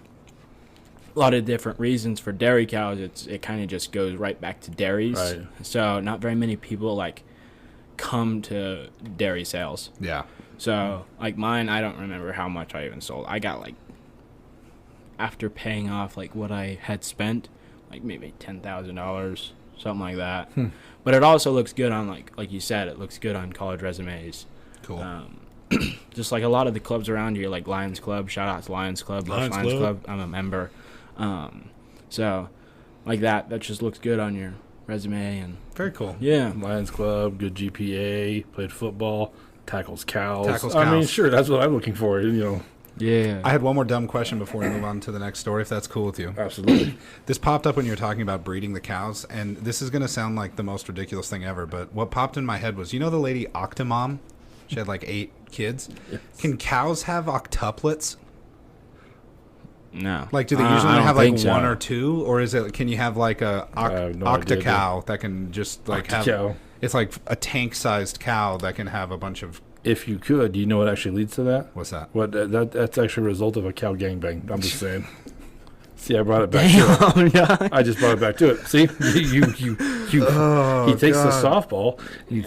a lot of different reasons. For dairy cows, it kind of just goes right back to dairies. Right. So not very many people like come to dairy sales. Yeah. So like mine, I don't remember how much I even sold. I got like, after paying off like what I had spent, like maybe $10,000, something like that. But it also looks good on like you said, it looks good on college resumes. Cool. Just like a lot of the clubs around here, like Lions Club, shout out to Lions Club, Lions Lions Club. Club. I'm a member. So like that just looks good on your resume. And Very cool. yeah, Lions Club, good GPA, played football, tackles cows. Tackles I mean, cows. sure, that's what I'm looking for, you know. yeah. I had one more dumb question before we move on to the next story, if that's cool with you. Absolutely. This popped up when you were talking about breeding the cows, and this is going to sound like the most ridiculous thing ever, but what popped in my head was, you know the lady Octomom? She had like 8 kids. Yes. Can cows have octuplets? No. Like, do they I usually don't have like think so. 1 or 2, or is it? Can you have like a I have no idea, octocow that can just like have? Octocow. It's like a tank-sized cow that can have a bunch of. If you could, do you know what actually leads to that? What's that? What that's actually a result of a cow gangbang. I'm just saying. See, I brought it back to it. yeah. I just brought it back to it. See, you. Oh, he takes the God. softball. He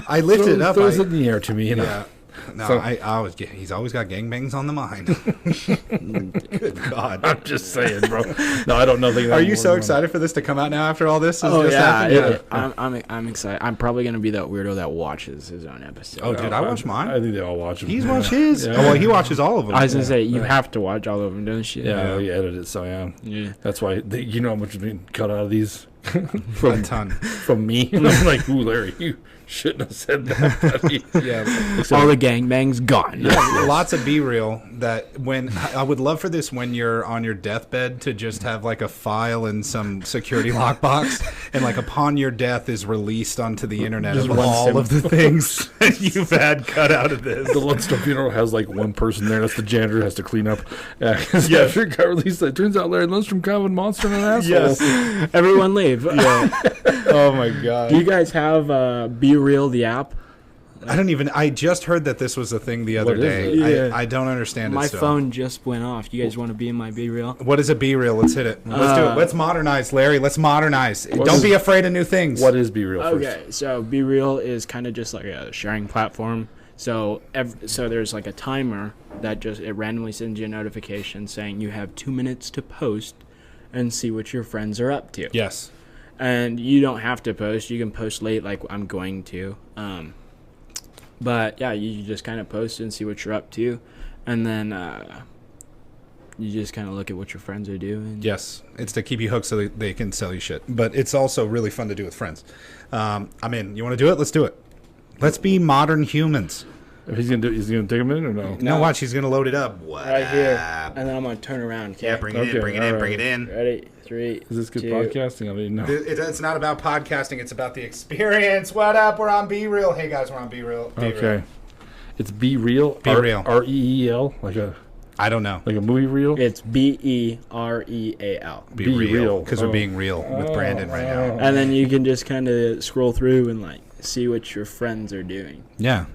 I lifted it up. throws it in the air to me. You know. Yeah. No, So- I always get. He's always got gangbangs on the mind. Good God. I'm just saying, bro. No, I don't know. Are you so excited for this to come out now after all this? has Oh just yeah, happened? I'm excited. I'm probably gonna be that weirdo that watches his own episode. Oh, dude, I watch mine. I think they all watch them. He's watched his. Yeah. Oh, well, he watches all of them. I was gonna say you have to watch all of them, don't you? Yeah, we edit it, so yeah. Yeah. That's why you know how much is being cut out of these a from ton. from me. And I'm like, ooh, Larry, you shouldn't have said that, buddy. Yeah. All the gangbangs gone. Yeah, lots of B-reel that when I would love for this when you're on your deathbed to just have like a file in some security lockbox and like upon your death is released onto the internet Just of one all of the symbol. things that you've had cut out of this. The Lundstrom funeral has like one person there. That's the janitor has to clean up. Yeah, after it got released, it turns out Larry Lundstrom kind of a monster and an asshole. Yes. Everyone leave. Oh my God. Do you guys have Be Real the app? I just heard that this was a thing the other What is day. it? Yeah. I don't understand My it still. phone just went off. You guys want to be in my Be Real? What is a B-reel? Let's hit it. Let's do it. Let's modernize, Larry. Let's modernize. Don't is- be afraid of new things. What is Be Real first? Okay, so Be Real is kind of just like a sharing platform. So so there's like a timer that just it randomly sends you a notification saying you have 2 minutes to post and see what your friends are up to. Yes. And you don't have to post. You can post late like I'm going to. But yeah, you just kind of post and see what you're up to. And then you just kind of look at what your friends are doing. Yes. It's to keep you hooked so they can sell you shit. But it's also really fun to do with friends. I'm in. You want to do it? Let's do it. Let's be modern humans. If he's gonna take a minute or no? No, watch. He's going to load it up. What? Right here. And then I'm going to turn around. Okay? Yeah, bring it Okay, in, bring it in, alright. bring it in. Ready? 3. Is this good 2. podcasting? I mean, no. It's not about podcasting. It's about the experience. What up? We're on Be Real. Hey, guys, we're on Be Real. Be Okay. Real. It's Be Real. Be Real. REEL, like a I don't know. movie reel. It's BEREAL. Be, Be real. real. Because we're being real with Brandon right now. And then you can just kind of scroll through and like see what your friends are doing. Yeah.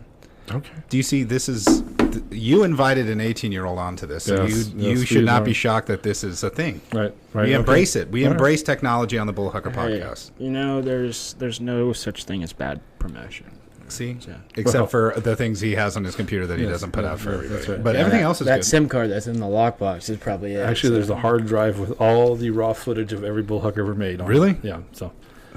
Okay. Do you see? This is you invited an 18-year-old onto this, so you should not be shocked that this is a thing. Right. We embrace it. We embrace technology on the Bullhucker podcast. You know, there's no such thing as bad promotion. See, except for the things he has on his computer that he doesn't put out for everybody. right. But everything else is that good. SIM card that's in the lockbox is probably it. Actually, there's a hard drive with all the raw footage of every Bullhucker ever made. Really? Yeah. So.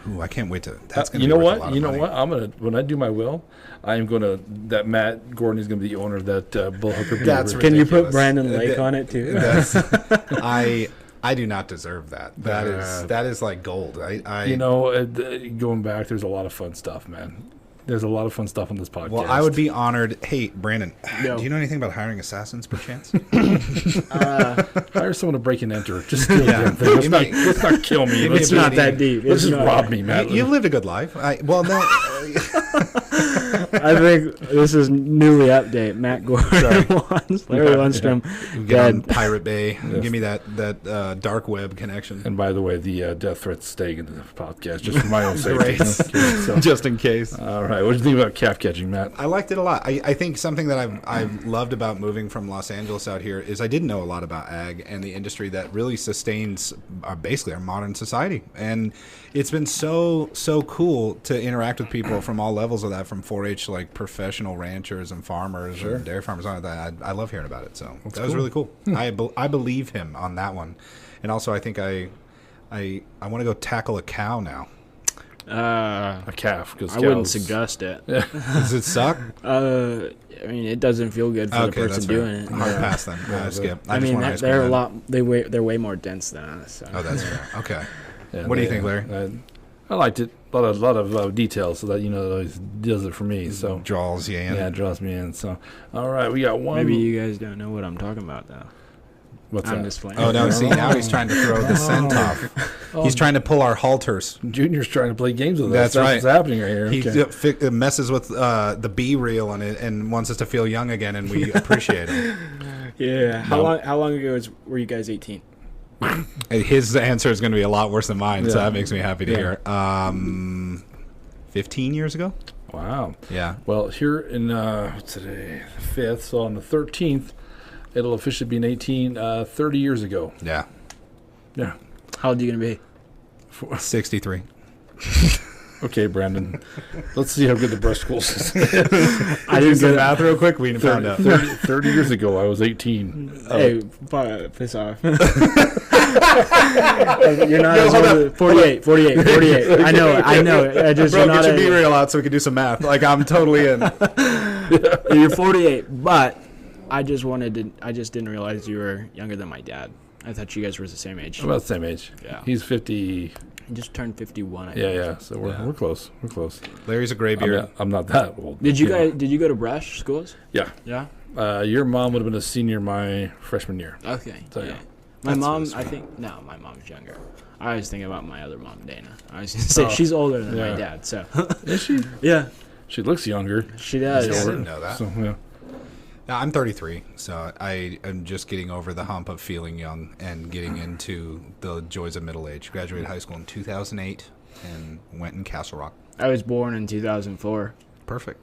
Ooh, I can't wait to. That's gonna you be know worth what? A lot of You know money. what? I'm gonna when I do my will, I am gonna that Matt Gordon is gonna be the owner of that Bullhucker. That's beaver. Can you put ridiculous. Brandan Lake on it too? That's, I do not deserve that. That is like gold. You know, going back, there's a lot of fun stuff, man. There's a lot of fun stuff on this podcast. Well, I would be honored. Hey, Brandon, Yo. do you know anything about hiring assassins, perchance? hire someone to break and enter. Just steal Yeah. the damn thing. Let's not kill me. Give me Let's a not. Not that deep. Let's It's just not. rob me, man. You've lived a good life. Well, no. I think this is newly update. Matt Gordon wants Larry Lundstrom Get on dead. Pirate Bay. Give me that dark web connection. And by the way, the death threats staying in the podcast just for my own safety. Great. So, Just in case. all right. What do you think about calf catching, Matt? I liked it a lot. I think something that I've loved about moving from Los Angeles out here is I didn't know a lot about ag and the industry that really sustains basically our modern society. And it's been so cool to interact with people from all levels of that, from 4-H like professional ranchers and farmers and dairy farmers on that. I love hearing about it. So that was really cool. I believe him on that one. And also I think I want to go tackle a cow now. A calf. Because I wouldn't suggest it. Does it suck? I mean, it doesn't feel good for the person doing it. Hard pass then. Skip. I just mean, want ice they're cream a then. lot. They're way more dense than us. So. Oh, that's fair. Okay. Yeah, What do you think, Larry? I liked it. A lot of details, so that it always does it for me. So Draws you in. yeah, it draws me in. So all right, we got one. Maybe you guys don't know what I'm talking about, though. What's I'm that? just playing. Oh no! See, now he's trying to throw the scent off. He's trying to pull our halters. Junior's trying to play games with us. That's right. What's happening right here. He Okay. messes with the B reel on it and wants us to feel young again, and we appreciate it. Yeah. How long ago were you guys 18? His answer is going to be a lot worse than mine, so Yeah. that makes me happy to Yeah. hear. 15 years ago. Wow. Yeah. Well, here in what's today, the 5th, so on the 13th, it'll officially be 30 years ago. Yeah. Yeah. How old are you gonna be? 63. Okay, Brandon. Let's see how good the brush school is. I didn't get math real quick. We found out. 30 years ago, I was 18. Hey, piss off. You're not as old. 48. I know. I just Bro, you're not get your B a, reel out so we can do some math. Like I'm totally in. You're 48, but I just didn't realize you were younger than my dad. I thought you guys were the same age. About the same age. Yeah. He's 50. He just turned 51. I think. Yeah. So we're close. We're close. Larry's a gray beard. I'm not that old. Did you go to Brush schools? Yeah. Yeah. Your mom would have been a senior my freshman year. Okay. So, yeah. My That's mom, really I think, no, my mom's younger. I was thinking about my other mom, Dana. I was going to say, Oh, she's older than yeah. my dad, so. Is she? Yeah, She looks younger. she does. I didn't know that. So yeah. Now, I'm 33, so I am just getting over the hump of feeling young and getting into the joys of middle age. Graduated high school in 2008 and went in Castle Rock. I was born in 2004. Perfect.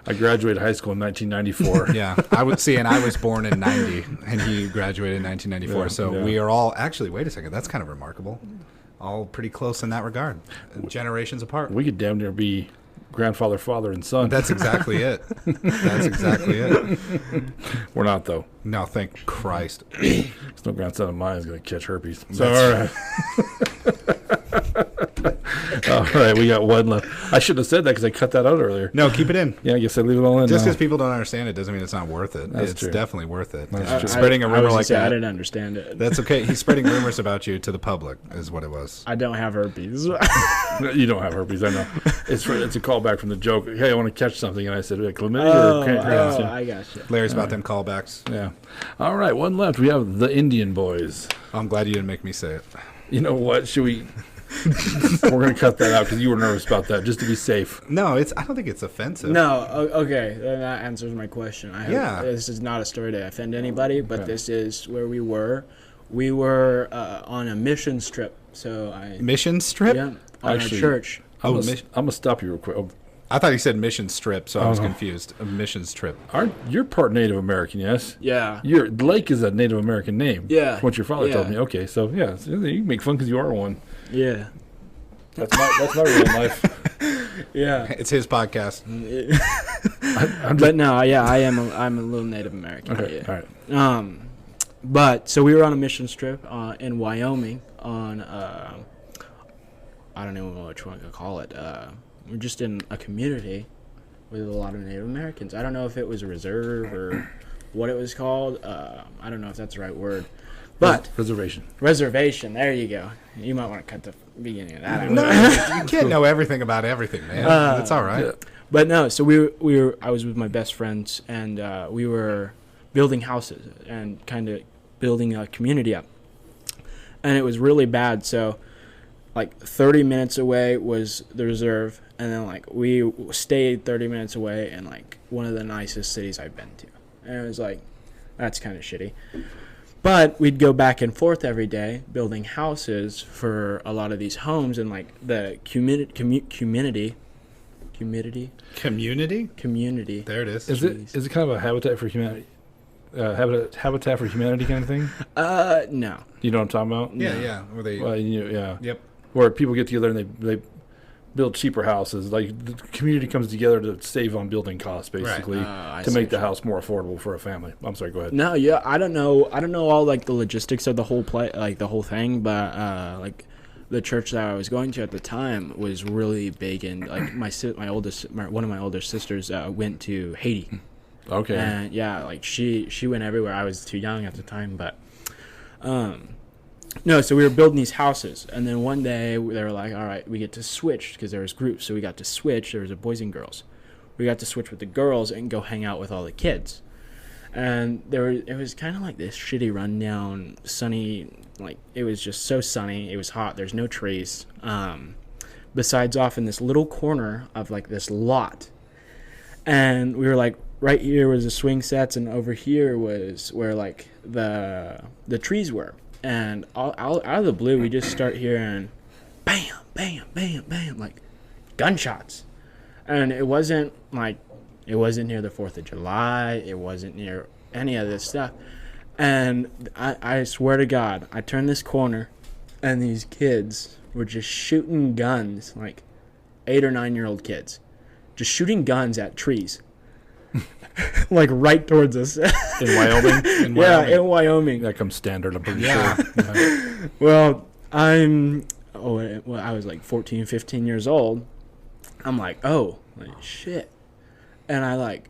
I graduated high school in 1994. Yeah, I would see, and I was born in 90, and he graduated in 1994. Yeah, So yeah. we are all actually. Wait a second, that's kind of remarkable. All pretty close in that regard, generations apart. We could damn near be grandfather, father, and son. That's exactly it. That's exactly it. We're not, though. No, thank Christ. There's no grandson of mine is going to catch herpes. So, all right. All right, we got one left. I shouldn't have said that because I cut that out earlier. No, keep it in. Yeah, I guess I leave it all in. Just now. because people don't understand it doesn't mean it's not worth it. That's It's true. definitely worth it. That's It's true. spreading a I rumor was like just saying, I that. didn't understand it. That's okay. He's spreading rumors about you to the public, is what it was. I don't have herpes. You don't have herpes, I know. It's a callback from the joke. Hey, I want to catch something, and I said, chlamydia or oh, yeah. I got you. Larry's about them callbacks. Yeah. All right, one left. We have the Indian boys. I'm glad you didn't make me say it. You know what? Should we? We're going to cut that out because you were nervous about that, just to be safe. No, I don't think it's offensive. No, okay, then that answers my question. Yeah. This is not a story to offend anybody, but Yeah. this is where we were. We were on a mission trip, so I Mission strip? yeah on Actually, our church. I'm Oh, going to stop you real quick. Oh, I thought he said mission strip, so I was no. confused. A missions trip. You're part Native American, yes? Yeah. Lake is a Native American name. Yeah. What your father Yeah. told me. Okay, so yeah, so you can make fun because you are one. Yeah. That's my real life. Yeah. It's his podcast. But no, yeah, I'm a little Native American. Okay, Yeah. all right. But so we were on a mission trip in Wyoming on I don't know which one to call it. We're just in a community with a lot of Native Americans. I don't know if it was a reserve or what it was called. I don't know if that's the right word. But reservation. There you go. You might want to cut the beginning of that out. No, you can't know everything about everything, man. That's all right. Yeah. But no, so we were. I was with my best friends, and we were building houses and kind of building a community up. And it was really bad. So, like 30 minutes away was the reserve, and then like we stayed 30 minutes away in like one of the nicest cities I've been to, and it was like, that's kind of shitty. But we'd go back and forth every day building houses for a lot of these homes, and like the community. There it is. Is it kind of a Habitat for Humanity? Habitat for Humanity kind of thing? No. You know what I'm talking about? Yeah. Where they? Yeah. Yep. Where people get together and they build cheaper houses. Like the community comes together to save on building costs, basically, to make the house more affordable for a family. I'm sorry. Go ahead. No, yeah, I don't know all like the logistics of the whole the whole thing, but like the church that I was going to at the time was really big, and like one of my older sisters went to Haiti. Okay. And yeah, like she went everywhere. I was too young at the time, but no, so we were building these houses, and then one day they were like, all right, we get to switch, because there was groups, so we got to switch. There was a boys and girls. We got to switch with the girls and go hang out with all the kids. And it was kind of like this shitty rundown, sunny, like it was just so sunny. It was hot. There's no trees. Besides off in this little corner of like this lot. And we were like, right here was the swing sets, and over here was where like the trees were. And out of the blue, we just start hearing bam, bam, bam, bam, like gunshots. And it wasn't near the 4th of July. It wasn't near any of this stuff. And I swear to God, I turned this corner, and these kids were just shooting guns, like 8 or 9-year-old kids, just shooting guns at trees. Like right towards us. In Wyoming? Yeah, in Wyoming. That comes standard, I'm pretty sure. Well, I was like 14, 15 years old. I'm like, oh, like shit. And I like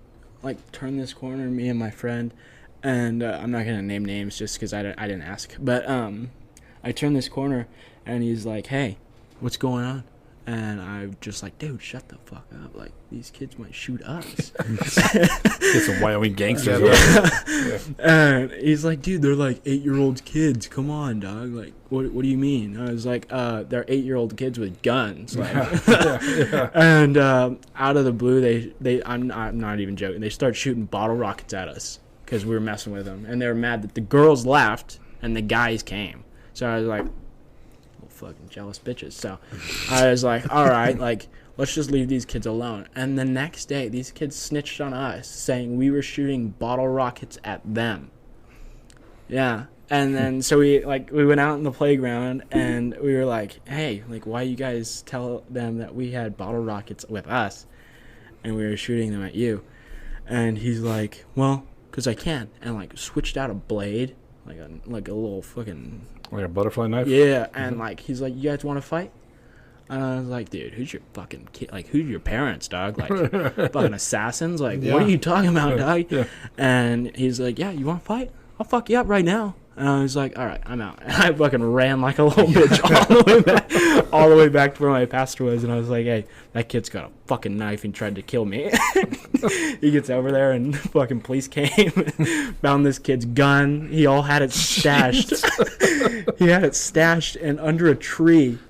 turn this corner, me and my friend, and I'm not going to name names just because I didn't ask. But I turn this corner, and he's like, hey, what's going on? And I'm just like, dude, shut the fuck up. Like, these kids might shoot us. Get some Wyoming gangsters. Yeah. And he's like, dude, they're like 8-year-old kids. Come on, dog. Like, what do you mean? I was like, they're 8-year-old kids with guns. Like, and out of the blue, I'm not even joking. They start shooting bottle rockets at us because we were messing with them. And they were mad that the girls left and the guys came. So I was like, fucking jealous bitches. So I was like, all right, like let's just leave these kids alone. And the next day these kids snitched on us saying we were shooting bottle rockets at them. Yeah. And then so we went out in the playground, and we were like, hey, like why you guys tell them that we had bottle rockets with us and we were shooting them at you? And he's like, well, because I can. And like switched out a blade, like a little fucking, like a butterfly knife? Yeah, and like he's like, you guys want to fight? And I was like, dude, who's your fucking kid? Like, who's your parents, dog? Like, fucking assassins? Like, what are you talking about, dog? Yeah. And he's like, yeah, you want to fight? I'll fuck you up right now. And I was like, all right, I'm out. And I fucking ran like a little bitch all the way back to where my pastor was. And I was like, hey, that kid's got a fucking knife and tried to kill me. He gets over there, and fucking police came, found this kid's gun. He all had it stashed. He had it stashed and under a tree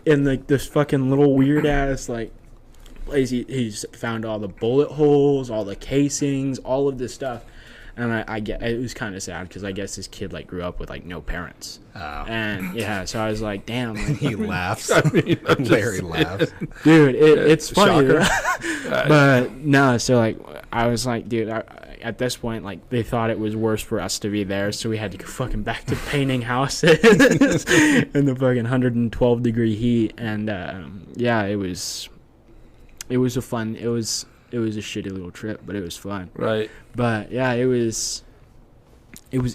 in like this fucking little weird ass like place. He's found all the bullet holes, all the casings, all of this stuff. And I get it was kind of sad because I guess this kid like grew up with like no parents. Oh. And yeah, so I was like, damn, like, He laughs. I'm Larry just- laughs. dude, it's funny. Shocker. But no, so like I was like, dude, at this point, like they thought it was worse for us to be there, so we had to go fucking back to painting houses in the fucking 112-degree heat. And yeah, it was a shitty little trip, but it was fun. Right. But yeah, it was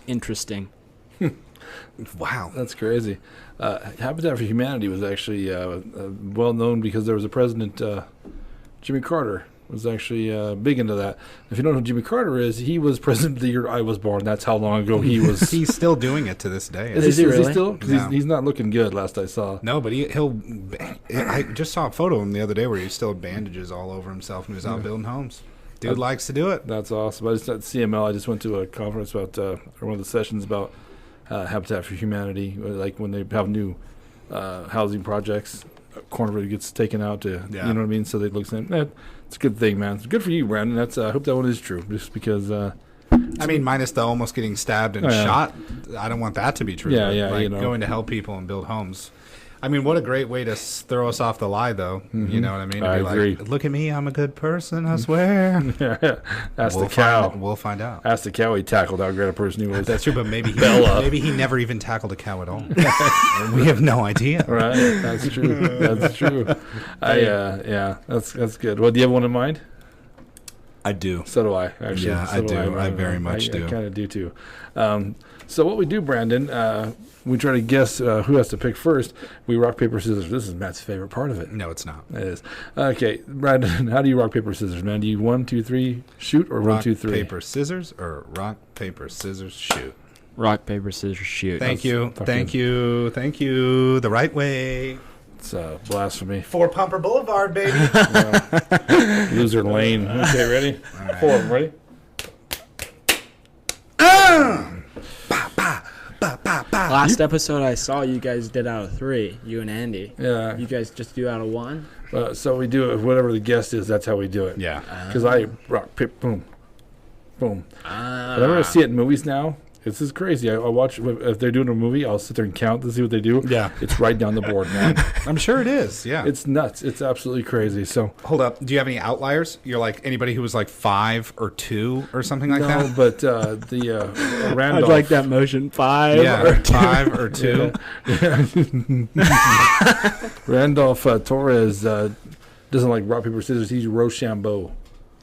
interesting. Wow. That's crazy. Habitat for Humanity was actually well known because there was a president, Jimmy Carter, was actually big into that. If you don't know who Jimmy Carter is, he was president the year I was born. That's how long ago he was. He's still doing it to this day. Is he really? Still? 'Cause No. he's not looking good, last I saw. No, but he'll. I just saw a photo of him the other day where he still had bandages all over himself and he was out building homes. Dude likes to do it. That's awesome. I just at CML. I just went to a conference about or one of the sessions about Habitat for Humanity. Like when they have new housing projects, a corner of it gets taken out to, Yeah. you know what I mean. So they look saying, it's a good thing, man. It's good for you, Brandon. That's I hope that one is true. Just because. I mean, minus the almost getting stabbed and Oh, yeah. shot. I don't want that to be true. Yeah, but, yeah, like, you know. going to help people and build homes. I mean, what a great way to throw us off the lie, though. You know what I mean? To I be agree. Like, look at me, I'm a good person, I swear. Ask we'll the cow. We'll find out. Ask the cow he tackled how great a person he was. That's true, but maybe Bella. maybe he never even tackled a cow at all. We have no idea. Right, that's true. That's true. Yeah, that's good. Well, do you have one in mind? I do. So do I. Actually, Yeah, so I do. I very much do. I kind of do too. So what we do, Brandon, we try to guess who has to pick first. We rock paper scissors. This is Matt's favorite part of it. No, it's not. It is. Okay, Brandon, how do you rock paper scissors, man? Do you 1, 2, 3 shoot or 1, 2, 3? Rock, paper, scissors, or rock, paper, scissors, shoot. Rock, paper, scissors, shoot. Thank you. fucking- Thank you. Thank you. The right way. It's blasphemy. For Pumper Boulevard, baby. Loser lane. Okay, ready? right. 4 of them, ready? Last episode I saw you guys did out of 3, you and Andy. Yeah. You guys just do out of 1? So we do it, whatever the guest is, that's how we do it. Yeah. Because I rock, paper, boom, boom. Ah. Whenever I see it in movies now, this is crazy. I watch, if they're doing a movie, I'll sit there and count to see what they do. Yeah. It's right down the board, man. I'm sure it is. Yeah. It's nuts. It's absolutely crazy. So, Hold up. Do you have any outliers? You're like anybody who was like 5 or 2 or something like no, that? but the Randolph. I'd like that motion 5. Yeah, 5 or 2. Randolph Torres doesn't like rock, paper, scissors. He's Rochambeau.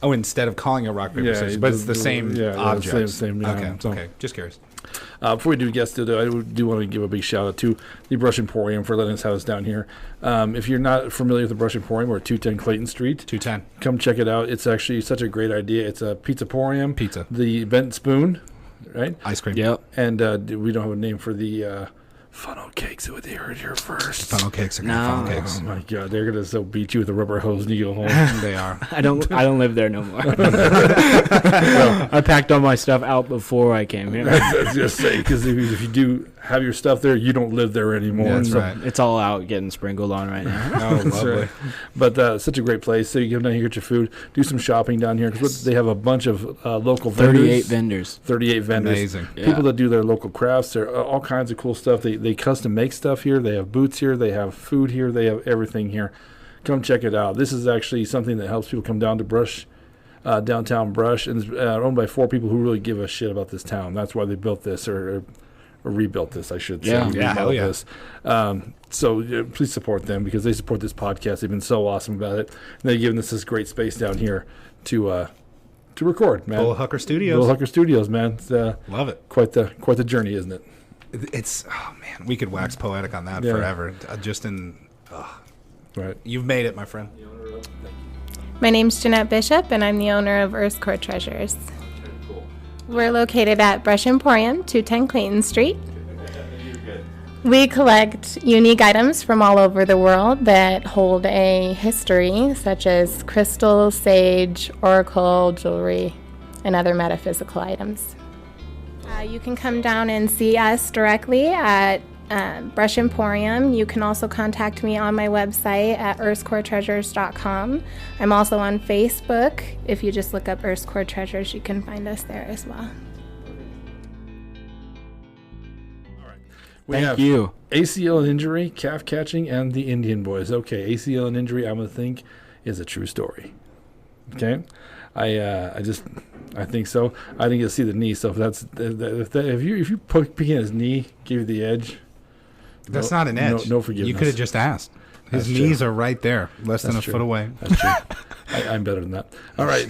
Oh, instead of calling it rock, paper, Yeah, scissors. But it's the the- same yeah, object. same, yeah, Okay, so- okay. Just curious. Before we do guests, I do want to give a big shout out to the Brush Emporium for letting us have us down here. If you're not familiar with the Brush Emporium, we're at 210 Clayton Street. 210. Come check it out. It's actually such a great idea. It's a Pizza-porium. Pizza. The bent spoon, right? Ice cream. Yep. And we don't have a name for the funnel cakes. They heard it here first. Funnel cakes are good. No. Funnel cakes. Oh my God, they're gonna so beat you with a rubber hose when you go home. They are. I don't live there no more. I packed all my stuff out before I came here. I was just saying, because if you do have your stuff there, you don't live there anymore. That's So- right. It's all out getting sprinkled on right now. Oh, That's lovely. right. But such a great place. So you come down here, get your food, do some shopping down here because they have a bunch of local vendors. 38 vendors. 38 vendors. Amazing. Yeah. People that do their local crafts. There are all kinds of cool stuff. They custom make stuff here. They have boots here. They have food here. They have everything here. Come check it out. This is actually something that helps people come down to Brush, downtown Brush, and it's owned by 4 people who really give a shit about this town. That's why they built this or rebuilt this, I should say. Yeah. Yeah, hell yeah. This. So please support them because they support this podcast. They've been so awesome about it. And they've given us this great space down here to record, man. Bullhucker Studios. Bullhucker Studios, man. It's Love it. quite the journey, isn't it? It's, oh man, we could wax poetic on that Yeah. forever. Right. You've made it, my friend. My name's Jeanette Bishop, and I'm the owner of Earth's Core Treasures. We're located at Brush Emporium, 210 Clayton Street. We collect unique items from all over the world that hold a history, such as crystals, sage, oracle, jewelry, and other metaphysical items. You can come down and see us directly at Brush Emporium. You can also contact me on my website at earthcoretreasures.com. I'm also on Facebook. If you just look up Earth's Core Treasures, you can find us there as well. We Thank have you. ACL and injury, calf catching, and the Indian boys. Okay, ACL and injury, I'm going to think is a true story. Okay, I think so. I think you'll see the knee. So if you picking his knee, give you the edge. That's not an edge. No forgiveness. You could have just asked. His That's knees true. are right there, less than a That's true. foot away. That's true. I'm better than that. All right,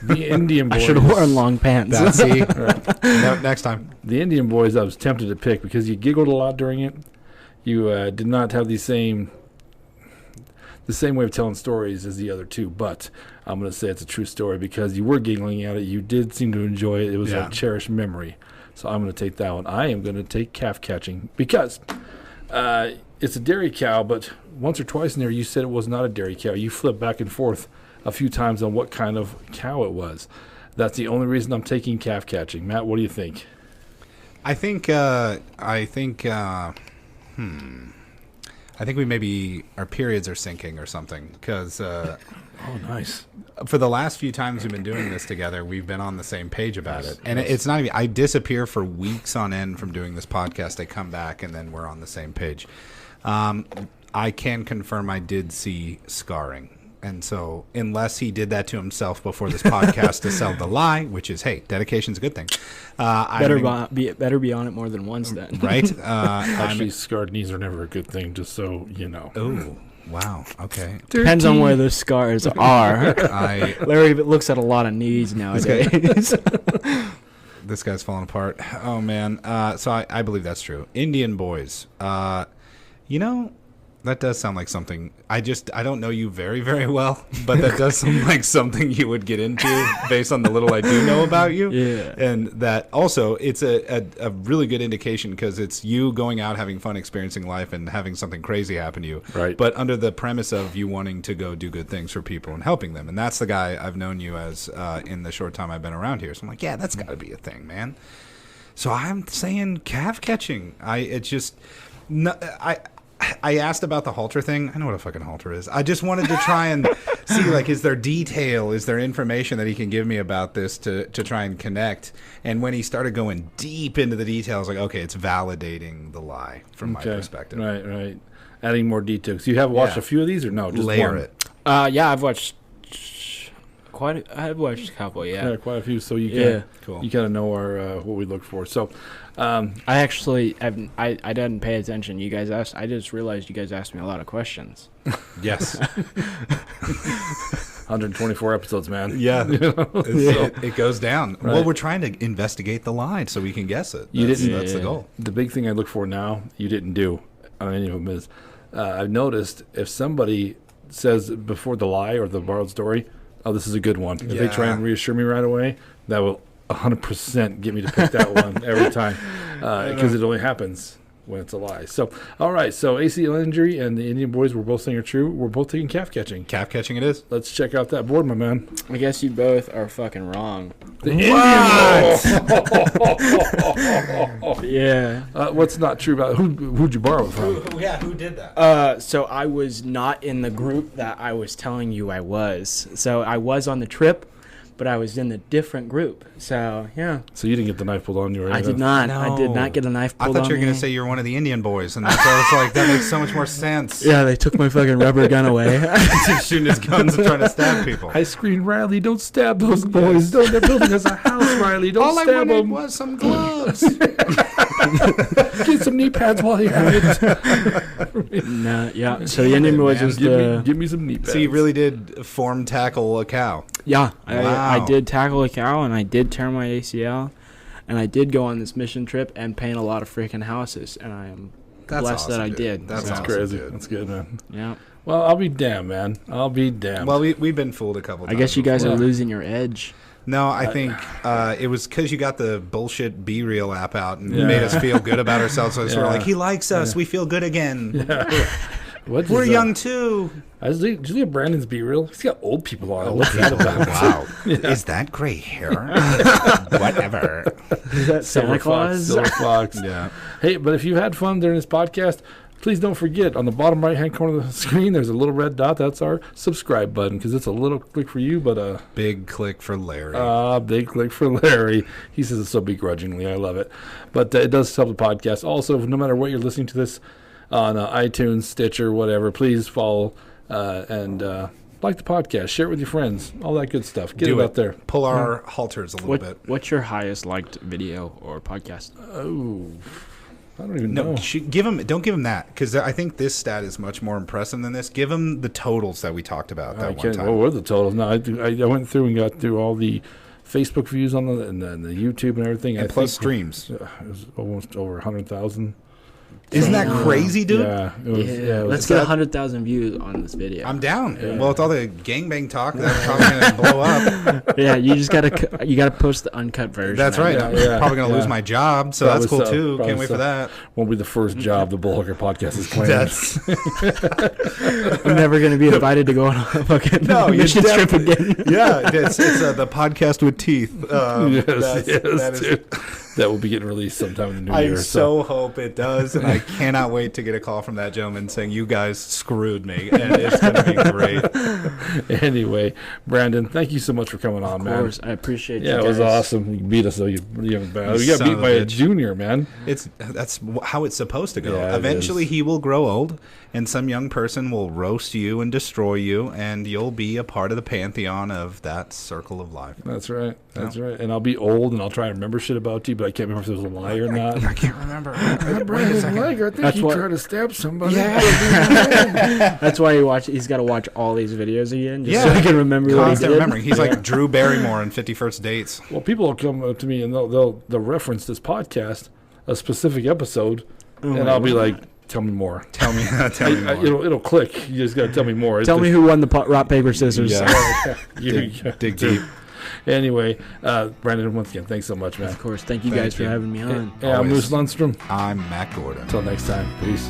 the Indian boys. I should have worn long pants. That's see. No, next time. The Indian boys, I was tempted to pick because you giggled a lot during it. You did not have the same way of telling stories as the other two, but I'm going to say it's a true story because you were giggling at it. You did seem to enjoy it. It was a cherished memory. So I'm going to take that one. I am going to take calf catching because it's a dairy cow, but once or twice in there you said it was not a dairy cow. You flipped back and forth a few times on what kind of cow it was. That's the only reason I'm taking calf catching. Matt, what do you think? I think we maybe our periods are sinking or something because Oh, nice. for the last few times we've been doing this together, we've been on the same page about it. And it's not even, I disappear for weeks on end from doing this podcast. I come back and then we're on the same page. I can confirm I did see scarring. And so unless he did that to himself before this podcast to sell the lie, which is, hey, dedication's a good thing. Better be on it more than once then. Right? Actually, scarred knees are never a good thing, just so you know. Oh, wow. Okay. Depends on where the scars are. I Larry looks at a lot of knees nowadays. This guy's falling apart. Oh, man. So I believe that's true. Indian boys. That does sound like something. I don't know you very, very well, but that does sound like something you would get into based on the little I do know about you. Yeah. And that also, it's a really good indication because it's you going out, having fun, experiencing life, and having something crazy happen to you. Right. But under the premise of you wanting to go do good things for people and helping them. And that's the guy I've known you as in the short time I've been around here. So I'm like, yeah, that's got to be a thing, man. So I'm saying calf catching. I asked about the halter thing. I know what a fucking halter is. I just wanted to try and see, like, is there detail? Is there information that he can give me about this to try and connect? And when he started going deep into the details, like, okay, it's validating the lie from my perspective. Right. Adding more details. You have watched a few of these or no? Just layer one? it. Yeah, I've watched I've watched a couple, Yeah, quite a few. So you Cool. you kind of know our what we look for. So I actually I didn't pay attention. You guys asked. I just realized you guys asked me a lot of questions. Yes. 124 episodes, man. Yeah. It goes down. Right. Well, we're trying to investigate the lie so we can guess it. That's the goal. The big thing I look for now, you didn't do on any of them is I've noticed if somebody says before the lie or the borrowed story, oh, this is a good one. If they try and reassure me right away, that will 100% get me to pick that one every time because it only happens when it's a lie. So, all right. So, ACL injury and the Indian boys, we're both saying are true. We're both taking calf catching. Calf catching it is. Let's check out that board, my man. I guess you both are fucking wrong. The Indian boys. Yeah. What's not true about who'd you borrow it from? Who did that? So I was not in the group that I was telling you I was. So I was on the trip, but I was in the different group. So, yeah. So you didn't get the knife pulled on you, right? I did not. No. I did not get a knife pulled on I thought you were going me. to say you were one of the Indian boys, and that's why I was like, that makes so much more sense. Yeah, they took my fucking rubber gun away. He's shooting his guns and trying to stab people. I screamed, Riley, don't stab those boys. Don't, they're building us a house, Riley. Don't All I stab wanted them. was some gloves. Get some knee pads while you're at it. No, yeah. So the Indian boys was Give me some knee pads. So you really did form tackle a cow. Yeah, Wow. I did tackle a cow, and I did tear my ACL, and I did go on this mission trip and paint a lot of freaking houses, and I am blessed that I dude. did. That's So, awesome, crazy. dude. That's good, man. Yeah. Well, I'll be damned, man. I'll be damned. Well, we've been fooled a couple I times. guess you guys before. are losing your edge. No, I think it was because you got the bullshit Be Real app out and Yeah. made us feel good about ourselves. So it's sort of Yeah. like, he likes us. We feel good again. What We're is, young too. Did you leave Brandon's Be Real? He's got old people on it. What's that about? Wow. Is that gray hair? Whatever. Is that Santa Claus? Silver Fox. Yeah. Hey, but if you had fun during this podcast, please don't forget, on the bottom right-hand corner of the screen, there's a little red dot. That's our subscribe button, because it's a little click for you, but big click for Larry. big click for Larry. He says it so begrudgingly. I love it. But it does help the podcast. Also, no matter what you're listening to this on iTunes, Stitcher, whatever, please follow and like the podcast. Share it with your friends. All that good stuff. Get it out there. Pull our halters a little bit. What's your highest liked video or podcast? Oh, I don't even know. Don't give him that, because I think this stat is much more impressive than this. Give him the totals that we talked about that one time. What were the totals? No, I went through and got through all the Facebook views on the YouTube and everything. And plus streams. It was almost over 100,000. Isn't that crazy, dude? Yeah. Let's get 100,000 views on this video. I'm down. Yeah. Well, with all the gangbang talk, that's probably going to blow up. Yeah, you just gotta post the uncut version. That's right. I'm probably going to lose my job, so that's cool too. Can't wait for that. Won't be the first job the Bullhucker podcast is claiming. I'm never going to be invited to go on a fucking mission trip again. Yeah, it's the podcast with teeth. That will be getting released sometime in the new year. I so hope it does, and I cannot wait to get a call from that gentleman saying, you guys screwed me, and it's going to be great. Anyway, Brandon, thank you so much for coming on, man. Of course, I appreciate you guys. Yeah, it was awesome. You beat us, though. You haven't bad. You got beat by a junior, man. That's how it's supposed to go. Yeah, eventually, he will grow old, and some young person will roast you and destroy you, and you'll be a part of the pantheon of that circle of life. That's right. That's right. And I'll be old, and I'll try to remember shit about you, but I can't remember if it was a lie or not. I can't remember. Brandon Leake, I think you tried to stab somebody. Yeah. That's why he's got to watch all these videos again, just so he can remember what he did. Remembering. He's like Drew Barrymore in 50 First Dates. Well, people will come up to me, and they'll reference this podcast, a specific episode, and I'll be like, tell me more. Tell me more. It'll click. You just got to tell me more. Tell me who won the rock, paper, scissors. Yeah. dig deep. Anyway, Brandon, once again, thanks so much, man. Of course. Thank you guys for having me on. I'm Moose Lundstrom. I'm Matt Gordon. Until next time. Peace.